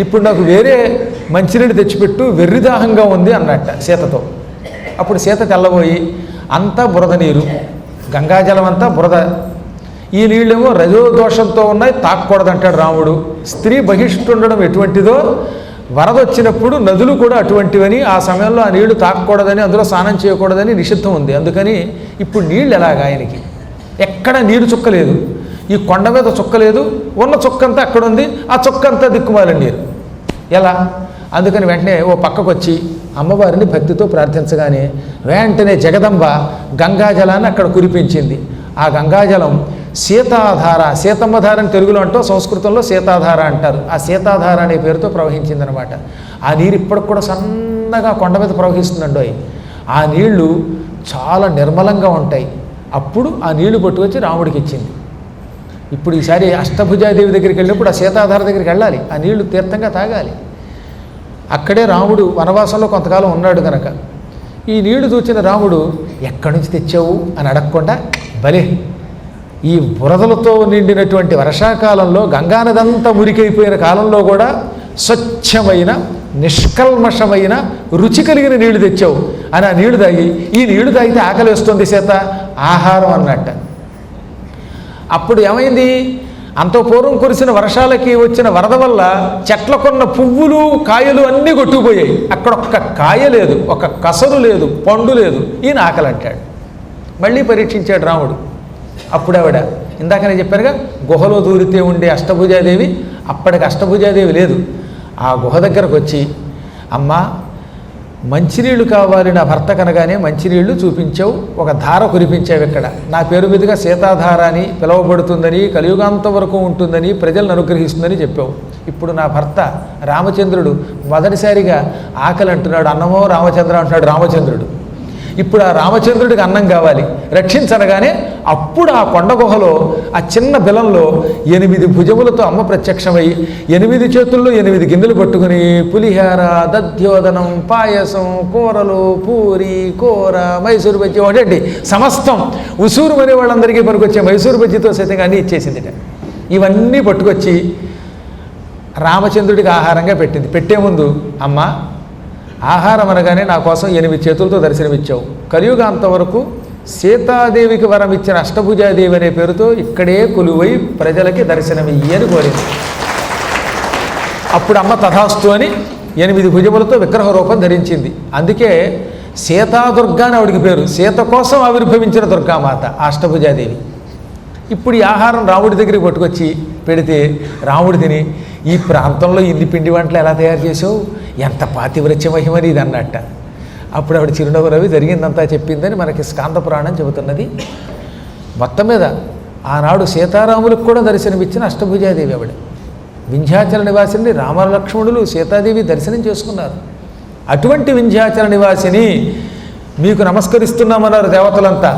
ఇప్పుడు నాకు వేరే మంచినీళ్ళు తెచ్చిపెట్టు, వెర్రిదాహంగా ఉంది అన్నట్ట సీతతో. అప్పుడు సీత తెల్లబోయి అంతా బురద నీరు, గంగాజలం అంతా బురద, ఈ నీళ్ళేమో రజోదోషంతో ఉన్నాయి, తాగకూడదు అంటాడు రాముడు. స్త్రీ బహిష్టుండడం ఎటువంటిదో వరద వచ్చినప్పుడు నదులు కూడా అటువంటివని, ఆ సమయంలో ఆ నీళ్లు తాగకూడదని, అందులో స్నానం చేయకూడదని నిషిద్ధం ఉంది. అందుకని ఇప్పుడు నీళ్ళు ఎలాగా, ఆయనకి ఎక్కడ నీరు చుక్క లేదు, ఈ కొండ మీద చుక్క లేదు, ఉన్న చుక్కంతా అక్కడ ఉంది, ఆ చుక్కంతా దిక్కుమాలని నీరు ఎలా? అందుకని వెంటనే ఓ పక్కకు వచ్చి అమ్మవారిని భక్తితో ప్రార్థించగానే వెంటనే జగదంబ గంగాజలాన్ని అక్కడ కురిపించింది. ఆ గంగాజలం సీతాధార, సీతమ్మధార అని తెలుగులో అంటూ సంస్కృతంలో సీతాధార అంటారు. ఆ సీతాధార అనే పేరుతో ప్రవహించిందనమాట. ఆ నీరు ఇప్పటికి కూడా సన్నగా కొండ మీద ప్రవహిస్తుందండోయ్. ఆ నీళ్లు చాలా నిర్మలంగా ఉంటాయి. అప్పుడు ఆ నీళ్లు పట్టుకొచ్చి రాముడికి ఇచ్చింది. ఇప్పుడు ఈసారి అష్టభుజాదేవి దగ్గరికి వెళ్ళినప్పుడు ఆ సీతాధార దగ్గరికి వెళ్ళాలి, ఆ నీళ్లు తీర్థంగా తాగాలి. అక్కడే రాముడు వనవాసంలో కొంతకాలం ఉన్నాడు కనుక ఈ నీళ్లు చూచిన రాముడు ఎక్కడి నుంచి తెచ్చావు అని అడగకుండా, భలే ఈ బురదలతో నిండినటువంటి వర్షాకాలంలో గంగానదంతా మురికైపోయిన కాలంలో కూడా స్వచ్ఛమైన నిష్కల్మషమైన రుచి కలిగిన నీళ్లు తెచ్చావు అని ఆ నీళ్లు తాగి, ఈ నీళ్లు తాగితే ఆకలి వస్తుంది సీత, ఆహారం అన్నట్ట. అప్పుడు ఏమైంది, అంత పూర్వం కురిసిన వర్షాలకి వచ్చిన వరద వల్ల చెట్లకున్న పువ్వులు కాయలు అన్నీ కొట్టుకుపోయాయి. అక్కడ ఒక్క కాయ లేదు, ఒక కసరు లేదు, పండు లేదు. ఈయన ఆకలి అంటాడు. మళ్ళీ పరీక్షించాడు రాముడు. అప్పుడు ఆవిడ ఇందాక నేను చెప్పానుగా గుహలో దూరితే ఉండే అష్టభుజాదేవి, అప్పటికి అష్టభుజాదేవి లేదు. ఆ గుహ దగ్గరకు వచ్చి, అమ్మా మంచినీళ్ళు కావాలి నా భర్త కనగానే మంచినీళ్లు చూపించావు, ఒక ధార కురిపించావు, ఇక్కడ నా పేరు మీదుగా సీతాధార అని పిలువబడుతుందని, కలియుగాంతం వరకు ఉంటుందని, ప్రజలను అనుగ్రహిస్తుందని చెప్పావు. ఇప్పుడు నా భర్త రామచంద్రుడు మొదటిసారిగా ఆకలి అంటున్నాడు, అన్నమో రామచంద్ర అంటున్నాడు రామచంద్రుడు. ఇప్పుడు ఆ రామచంద్రుడికి అన్నం కావాలి, రక్షించనగానే అప్పుడు ఆ కొండ గుహలో ఆ చిన్న బిలంలో 8 భుజములతో అమ్మ ప్రత్యక్షమై 8 చేతుల్లో 8 గిన్నెలు పట్టుకుని పులిహార, దధ్యోదనం, పాయసం, కూరలు, పూరి, కూర, మైసూరు బజ్జీ ఒకటండి సమస్తం ఉసూరు అనే వాళ్ళందరికీ పనికొచ్చే మైసూరు బజ్జీతో సైతంగా అన్నీ ఇచ్చేసిందిట. ఇవన్నీ పట్టుకొచ్చి రామచంద్రుడికి ఆహారంగా పెట్టింది. పెట్టే ముందు అమ్మ ఆహారం అనగానే నా కోసం 8 చేతులతో దర్శనమిచ్చావు. కలియుగాంత వరకు సీతాదేవికి వరం ఇచ్చిన అష్టభుజాదేవి అనే పేరుతో ఇక్కడే కొలువై ప్రజలకి దర్శనమియ్యి అని కోరింది. అప్పుడు అమ్మ తథాస్తు అని 8 భుజములతో విగ్రహ రూపం ధరించింది. అందుకే సీతాదుర్గా అని ఆవిడికి పేరు. సీత కోసం ఆవిర్భవించిన దుర్గామాత అష్టభుజాదేవి. ఇప్పుడు ఈ ఆహారం రాముడి దగ్గరికి పట్టుకొచ్చి పెడితే రాముడు తిని ఈ ప్రాంతంలో ఇన్ని పిండి వంటలు ఎలా తయారు చేసావు, ఎంత పాతివ్రత్య మహిమని ఇది అన్నట్ట. అప్పుడు ఆవిడ చిరునవ్వు రవి జరిగిందంతా చెప్పిందని మనకి స్కాంద పురాణం చెబుతున్నది. మొత్తం మీద ఆనాడు సీతారాములకు కూడా దర్శనమిచ్చిన అష్టభుజాదేవి ఆవిడ. వింధ్యాచల నివాసిని రామలక్ష్మణులు సీతాదేవి దర్శనం చేసుకున్నారు. అటువంటి వింధ్యాచల నివాసిని మీకు నమస్కరిస్తున్నామన్నారు దేవతలంతా.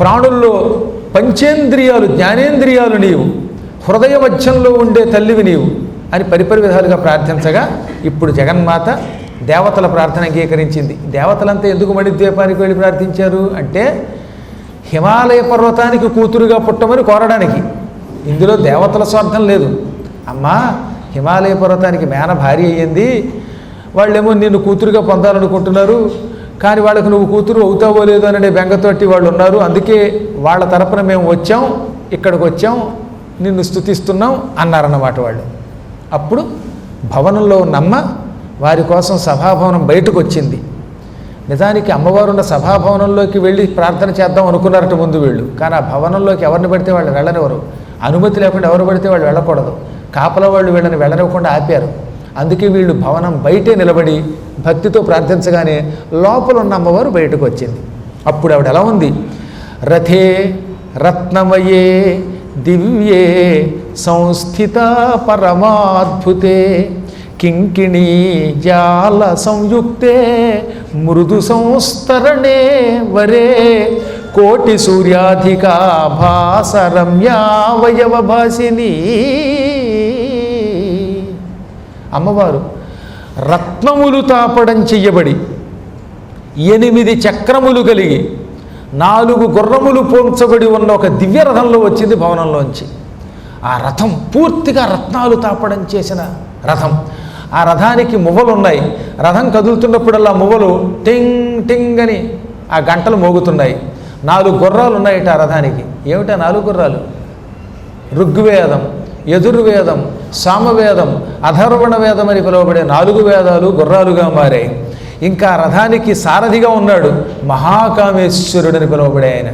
ప్రాణుల్లో పంచేంద్రియాలు జ్ఞానేంద్రియాలు నీవు, హృదయ మధ్యంలో ఉండే తల్లివి నీవు అని పరిపరి విధాలుగా ప్రార్థించగా ఇప్పుడు జగన్మాత దేవతల ప్రార్థన అంగీకరించింది. దేవతలంతా ఎందుకు మణిద్వీపానికి వెళ్ళి ప్రార్థించారు అంటే హిమాలయ పర్వతానికి కూతురుగా పుట్టమని కోరడానికి. ఇందులో దేవతల స్వార్థం లేదు. అమ్మా హిమాలయ పర్వతానికి మేన భార్య అయ్యింది, వాళ్ళేమో నిన్ను కూతురుగా పొందాలనుకుంటున్నారు, కానీ వాళ్ళకు నువ్వు కూతురు అవుతావో లేదో అనే బెంగతోటి వాళ్ళు ఉన్నారు. అందుకే వాళ్ళ తరపున మేము వచ్చాం, ఇక్కడికి వచ్చాం, నిన్ను స్తుతిస్తున్నాం అన్నారన్నమాట వాళ్ళు. అప్పుడు భవనంలో ఉన్న అమ్మ వారి కోసం సభాభవనం బయటకు వచ్చింది. నిజానికి అమ్మవారు ఉన్న సభాభవనంలోకి వెళ్ళి ప్రార్థన చేద్దాం అనుకున్నారట ముందు వీళ్ళు. కానీ ఆ భవనంలోకి ఎవరిని పడితే వాళ్ళు వెళ్ళనివ్వరు. అనుమతి లేకుండా ఎవరు పడితే వాళ్ళు వెళ్ళకూడదు. కాపల వాళ్ళు వీళ్ళని వెళ్ళనివ్వకుండా ఆపారు. అందుకే వీళ్ళు భవనం బయటే నిలబడి భక్తితో ప్రార్థించగానే లోపల ఉన్న అమ్మవారు బయటకు వచ్చింది. అప్పుడు ఆవిడ ఎలా ఉంది? రథే రత్నమయే దివ్యే సంస్థిత పరమాద్భుతే కింకిణీ జాల సంయుక్తే మృదు సంస్తరణే వరే కోటి సూర్యాధికా భాస రమ్యావయవ భాసిని. అమ్మవారు రత్నములు తాపడం చెయ్యబడి 8 చక్రములు కలిగి 4 గుర్రములు పోంచబడి ఉన్న ఒక దివ్య రథంలో వచ్చింది భవనంలోంచి. ఆ రథం పూర్తిగా రత్నాలు తాపడం చేసిన రథం. ఆ రథానికి మువ్వలు ఉన్నాయి. రథం కదులుతున్నప్పుడల్లా మువ్వలు టింగ్ టింగ్ అని ఆ గంటలు మోగుతున్నాయి. 4 గుర్రాలు ఉన్నాయట ఆ రథానికి. ఏమిటా 4 గుర్రాలు? ఋగ్వేదం, యజుర్వేదం, సామవేదం, అధర్వణ వేదం అని పిలువబడే 4 వేదాలు గుర్రాలుగా మారాయి. ఇంకా రథానికి సారథిగా ఉన్నాడు మహాకామేశ్వరుడని పిలువబడే ఆయన.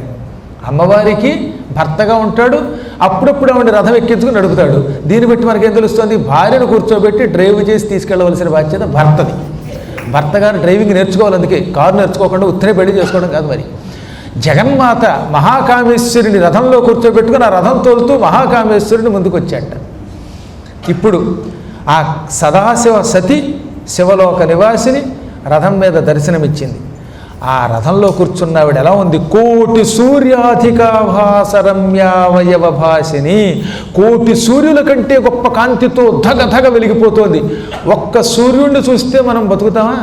అమ్మవారికి భర్తగా ఉంటాడు, అప్పుడప్పుడు ఆవిడ రథం ఎక్కించుకుని నడుపుతాడు. దీన్ని బట్టి మనకేం తెలుస్తుంది? భార్యను కూర్చోబెట్టి డ్రైవ్ చేసి తీసుకెళ్ళవలసిన బాధ్యత భర్తది. భర్త గారు డ్రైవింగ్ నేర్చుకోవాలి. అందుకే కారు నేర్చుకోకుండా ఉత్తరే పెళ్లి చేసుకోవడం కాదు. మరి జగన్మాత మహాకామేశ్వరుని రథంలో కూర్చోబెట్టుకుని ఆ రథం తోలుతూ మహాకామేశ్వరుని ముందుకు వచ్చాట. ఇప్పుడు ఆ సదాశివ సతి శివలోక నివాసిని రథం మీద దర్శనమిచ్చింది. ఆ రథంలో కూర్చున్నావిడ ఎలా ఉంది? కోటి సూర్యాధికాభాసరమ్యావయవ భాసిని. కోటి సూర్యుల కంటే గొప్ప కాంతితో ధగ ధగ వెలిగిపోతోంది. ఒక్క సూర్యుడిని చూస్తే మనం బతుకుతామా?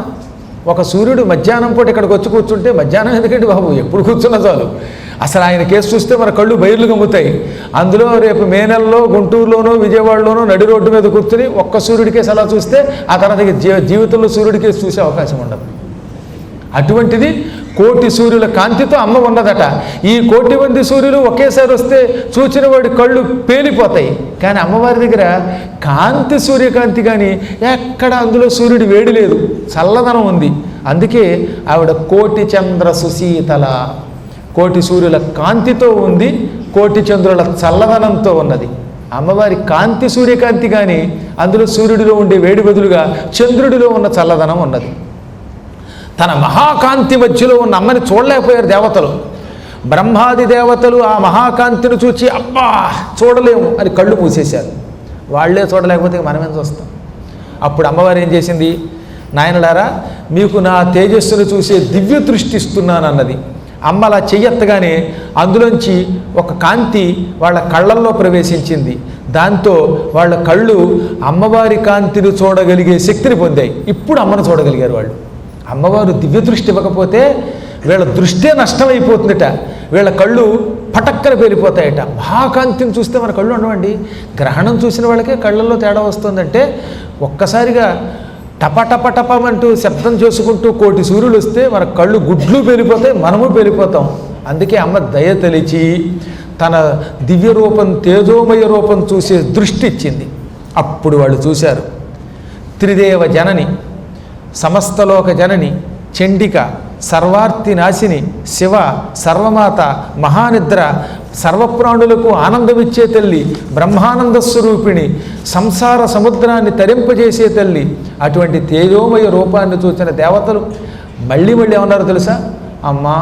ఒక సూర్యుడు మధ్యాహ్నం పూట ఇక్కడికి వచ్చి కూర్చుంటే, మధ్యాహ్నం ఎందుకంటే బాబు ఎప్పుడు కూర్చున్నా చాలు, అసలు ఆయన కేసు చూస్తే మన కళ్ళు బయర్లు గమ్ముతాయి. అందులో రేపు మే నెలలో గుంటూరులోనో విజయవాడలోనో నడి రోడ్డు మీద కూర్చుని ఒక్క సూర్యుడి కేసు అలా చూస్తే ఆ తర్వాత జీవితంలో సూర్యుడి కేసు చూసే అవకాశం ఉండదు. అటువంటిది కోటి సూర్యుల కాంతితో అమ్మ ఉన్నదట. ఈ 1,000,000 మంది సూర్యులు ఒకేసారి వస్తే చూచిన వాడి కళ్ళు పేలిపోతాయి. కానీ అమ్మవారి దగ్గర కాంతి సూర్యకాంతి కానీ ఎక్కడ అందులో సూర్యుడి వేడి లేదు, చల్లదనం ఉంది. అందుకే ఆవిడ కోటి చంద్ర సుశీతల, కోటి సూర్యుల కాంతితో ఉంది, కోటి చంద్రుల చల్లదనంతో ఉన్నది. అమ్మవారి కాంతి సూర్యకాంతి కానీ అందులో సూర్యుడిలో ఉండే వేడి బదులుగా చంద్రుడిలో ఉన్న చల్లదనం ఉన్నది. తన మహాకాంతి మధ్యలో ఉన్న అమ్మని చూడలేకపోయారు దేవతలు. బ్రహ్మాది దేవతలు ఆ మహాకాంతిని చూచి అబ్బా చూడలేము అని కళ్ళు మూసేశారు. వాళ్లే చూడలేకపోతే మనమేం చూస్తాం? అప్పుడు అమ్మవారు ఏం చేసింది? నాయనలారా, మీకు నా తేజస్సును చూసే దివ్య దృష్టి ఇస్తున్నాను అన్నది. అమ్మ అలా చెయ్యెత్తగానే అందులోంచి ఒక కాంతి వాళ్ళ కళ్ళల్లో ప్రవేశించింది. దాంతో వాళ్ళ కళ్ళు అమ్మవారి కాంతిని చూడగలిగే శక్తిని పొందాయి. ఇప్పుడు అమ్మను చూడగలిగారు వాళ్ళు. అమ్మవారు దివ్య దృష్టి ఇవ్వకపోతే వీళ్ళ దృష్టే నష్టమైపోతుందట. వీళ్ళ కళ్ళు పటక్కన పేలిపోతాయట. మహాకాంతిని చూస్తే మన కళ్ళు ఉండవండి. గ్రహణం చూసిన వాళ్ళకే కళ్ళల్లో తేడా వస్తుందంటే ఒక్కసారిగా టపటపటపమంటూ శబ్దం చేసుకుంటూ కోటి సూర్యులు వస్తే మన కళ్ళు గుడ్లు పేలిపోతాయి, మనము పేలిపోతాం. అందుకే అమ్మ దయ తలిచి తన దివ్య రూపం, తేజోమయ రూపం చూసే దృష్టి ఇచ్చింది. అప్పుడు వాళ్ళు చూశారు. త్రిదేవ జనని, సమస్తలోక జనని, చండిక, సర్వార్తి నాశిని, శివ, సర్వమాత, మహానిద్ర, సర్వప్రాణులకు ఆనందమిచ్చే తల్లి, బ్రహ్మానంద స్వరూపిణి, సంసార సముద్రాన్ని తరింపజేసే తల్లి, అటువంటి తేజోమయ రూపాన్ని చూసిన దేవతలు మళ్ళీ ఏమన్నారో తెలుసా? అమ్మా,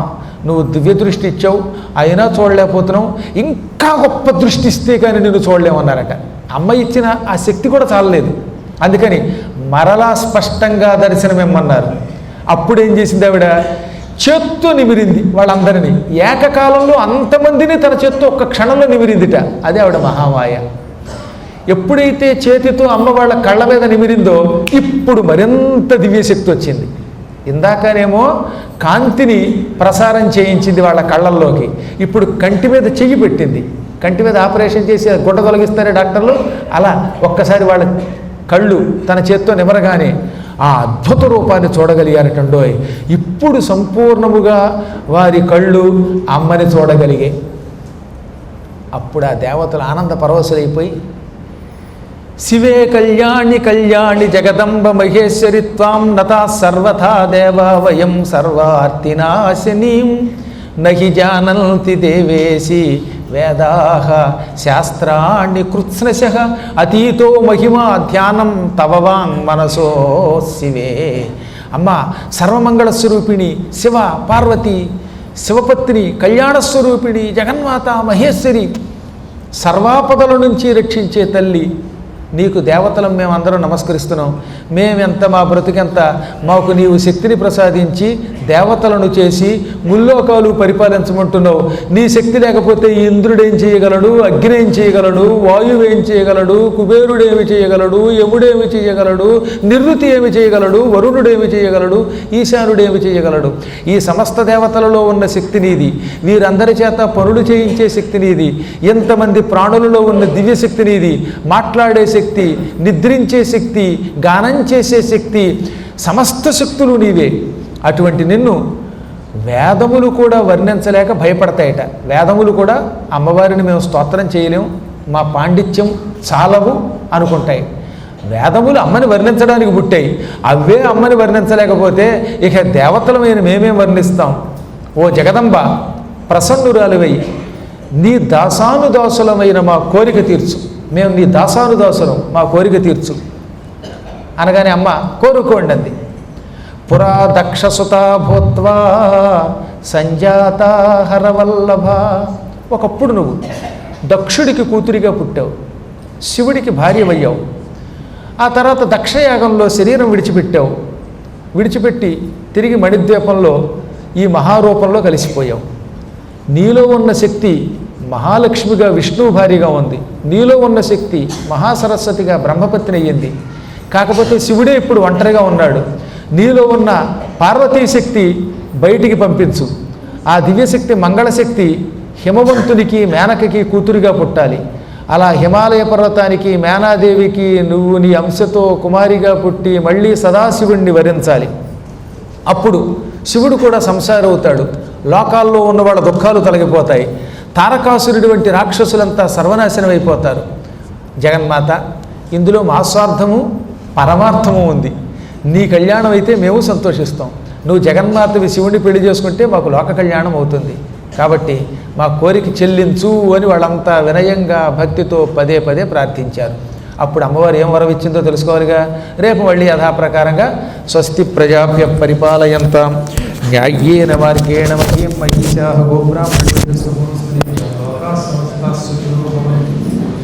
నువ్వు దివ్య దృష్టి ఇచ్చావు, అయినా చూడలేకపోతున్నావు, ఇంకా గొప్ప దృష్టి ఇస్తే కానీ నిన్ను చూడలేమన్నారట. అమ్మ ఇచ్చిన ఆ శక్తి కూడా చాలలేదు. అందుకని మరలా స్పష్టంగా దర్శనమిమ్మన్నారు. అప్పుడేం చేసింది ఆవిడ? చేత్తో నిమిరింది వాళ్ళందరినీ. ఏకకాలంలో అంతమందిని తన చేత్తో ఒక్క క్షణంలో నిమిరిందిట. అదే ఆవిడ మహామాయ. ఎప్పుడైతే చేతితో అమ్మ వాళ్ళ కళ్ళ మీద నిమిరిందో ఇప్పుడు మరింత దివ్యశక్తి వచ్చింది. ఇందాకనేమో కాంతిని ప్రసారం చేయించింది వాళ్ళ కళ్ళల్లోకి, ఇప్పుడు కంటి మీద చెయ్యి పెట్టింది. కంటి మీద ఆపరేషన్ చేసి గుడ్డ తొలగిస్తారే డాక్టర్లు, అలా ఒక్కసారి వాళ్ళ కళ్ళు తన చేత్తో నిమరగానే ఆ అద్భుత రూపాన్ని చూడగలిగారటండోయ్. ఇప్పుడు సంపూర్ణముగా వారి కళ్ళు అమ్మని చూడగలిగే. అప్పుడు ఆ దేవతలు ఆనంద పరవశులైపోయి, శివే కళ్యాణి కళ్యాణి జగదంబ మహేశ్వరి త్వాం నతా సర్వథా దేవా వయం సర్వార్తినాశినీం నహి జానంతి దేవేసి వేదాః శాస్త్రాణి కృత్స్నశః అతీతో మహిమా ధ్యానం తవవాంగ్ మనసో శివే. అమ్మ సర్వమంగళ స్వరూపిణి, శివ పార్వతి, శివపత్ని, కళ్యాణస్వరూపిణి, జగన్మాత మహేశ్వరి, సర్వాపదల నుంచి రక్షించే తల్లి, నీకు దేవతలం మేమందరం నమస్కరిస్తున్నాం. మేమెంత, మా బ్రతుకెంత, మాకు నీవు శక్తిని ప్రసాదించి దేవతలను చేసి ముల్లోకాలు పరిపాలించమంటున్నావు. నీ శక్తి లేకపోతే ఇంద్రుడేం చేయగలడు, అగ్ని ఏం చేయగలడు, వాయువు ఏం చేయగలడు, కుబేరుడేమి చేయగలడు, యముడేమి చేయగలడు, నివృత్తి ఏమి చేయగలడు, వరుణుడేమి చేయగలడు, ఈశానుడేమి చేయగలడు. ఈ సమస్త దేవతలలో ఉన్న శక్తి నీది. వీరందరి చేత పనులు చేయించే శక్తి నీది. ఎంతమంది ప్రాణులలో ఉన్న దివ్యశక్తి నీది. మాట్లాడే శక్తి, నిద్రించే శక్తి, గానం చేసే శక్తి, సమస్త శక్తులు నీవే. అటువంటి నిన్ను వేదములు కూడా వర్ణించలేక భయపడతాయట. వేదములు కూడా అమ్మవారిని మేము స్తోత్రం చేయలేము, మా పాండిత్యం చాలవు అనుకుంటాయి. వేదములు అమ్మని వర్ణించడానికి పుట్టాయి. అవే అమ్మని వర్ణించలేకపోతే ఇక దేవతలమైన మేమేం వర్ణిస్తాం? ఓ జగదంబ, ప్రసన్నురాలివై నీ దాసానుదాసులమైన మా కోరిక తీర్చు. మేము నీ దాసానుదాసులం, మా కోరిక తీర్చు అనగానే అమ్మ కోరుకోండి అంది. పురా దక్షసుత భూత్వా సంజాత హరవల్లభ. ఒకప్పుడు నువ్వు దక్షుడికి కూతురిగా పుట్టావు, శివుడికి భార్యవయ్యావు. ఆ తర్వాత దక్షయాగంలో శరీరం విడిచిపెట్టావు. విడిచిపెట్టి తిరిగి మణిద్వీపంలో ఈ మహారూపంలో కలిసిపోయావు. నీలో ఉన్న శక్తి మహాలక్ష్మిగా విష్ణువు భార్యగా ఉంది. నీలో ఉన్న శక్తి మహాసరస్వతిగా బ్రహ్మపత్ని అయ్యింది. కాకపోతే శివుడే ఇప్పుడు ఒంటరిగా ఉన్నాడు. నీలో ఉన్న పార్వతీ శక్తి బయటికి పంపించు. ఆ దివ్యశక్తి మంగళశక్తి హిమవంతునికి మేనకకి కూతురిగా పుట్టాలి. అలా హిమాలయ పర్వతానికి మేనాదేవికి నువ్వు నీ అంశతో కుమారిగా పుట్టి మళ్ళీ సదాశివుణ్ణి వరించాలి. అప్పుడు శివుడు కూడా సంసారం అవుతాడు. లోకాల్లో ఉన్న వాళ్ళ దుఃఖాలు తొలగిపోతాయి. తారకాసురుడి వంటి రాక్షసులంతా సర్వనాశనం అయిపోతారు. జగన్మాత, ఇందులో మా స్వార్థము పరమార్థము ఉంది. నీ కళ్యాణం అయితే మేము సంతోషిస్తాం. నువ్వు జగన్మాతవి శివుడిని పెళ్లి చేసుకుంటే మాకు లోక కళ్యాణం అవుతుంది. కాబట్టి మా కోరిక చెల్లించు అని వాళ్ళంతా వినయంగా భక్తితో పదే పదే ప్రార్థించారు. అప్పుడు అమ్మవారు ఏం వరం ఇచ్చిందో తెలుసుకోవాలిగా. రేపు మళ్ళీ యథాప్రకారంగా స్వస్తి ప్రజాభ్య పరిపాలయంతాం న్యాయేన మార్గేణ మహీం మహిషాః గోబ్రాహ్మణేభ్యः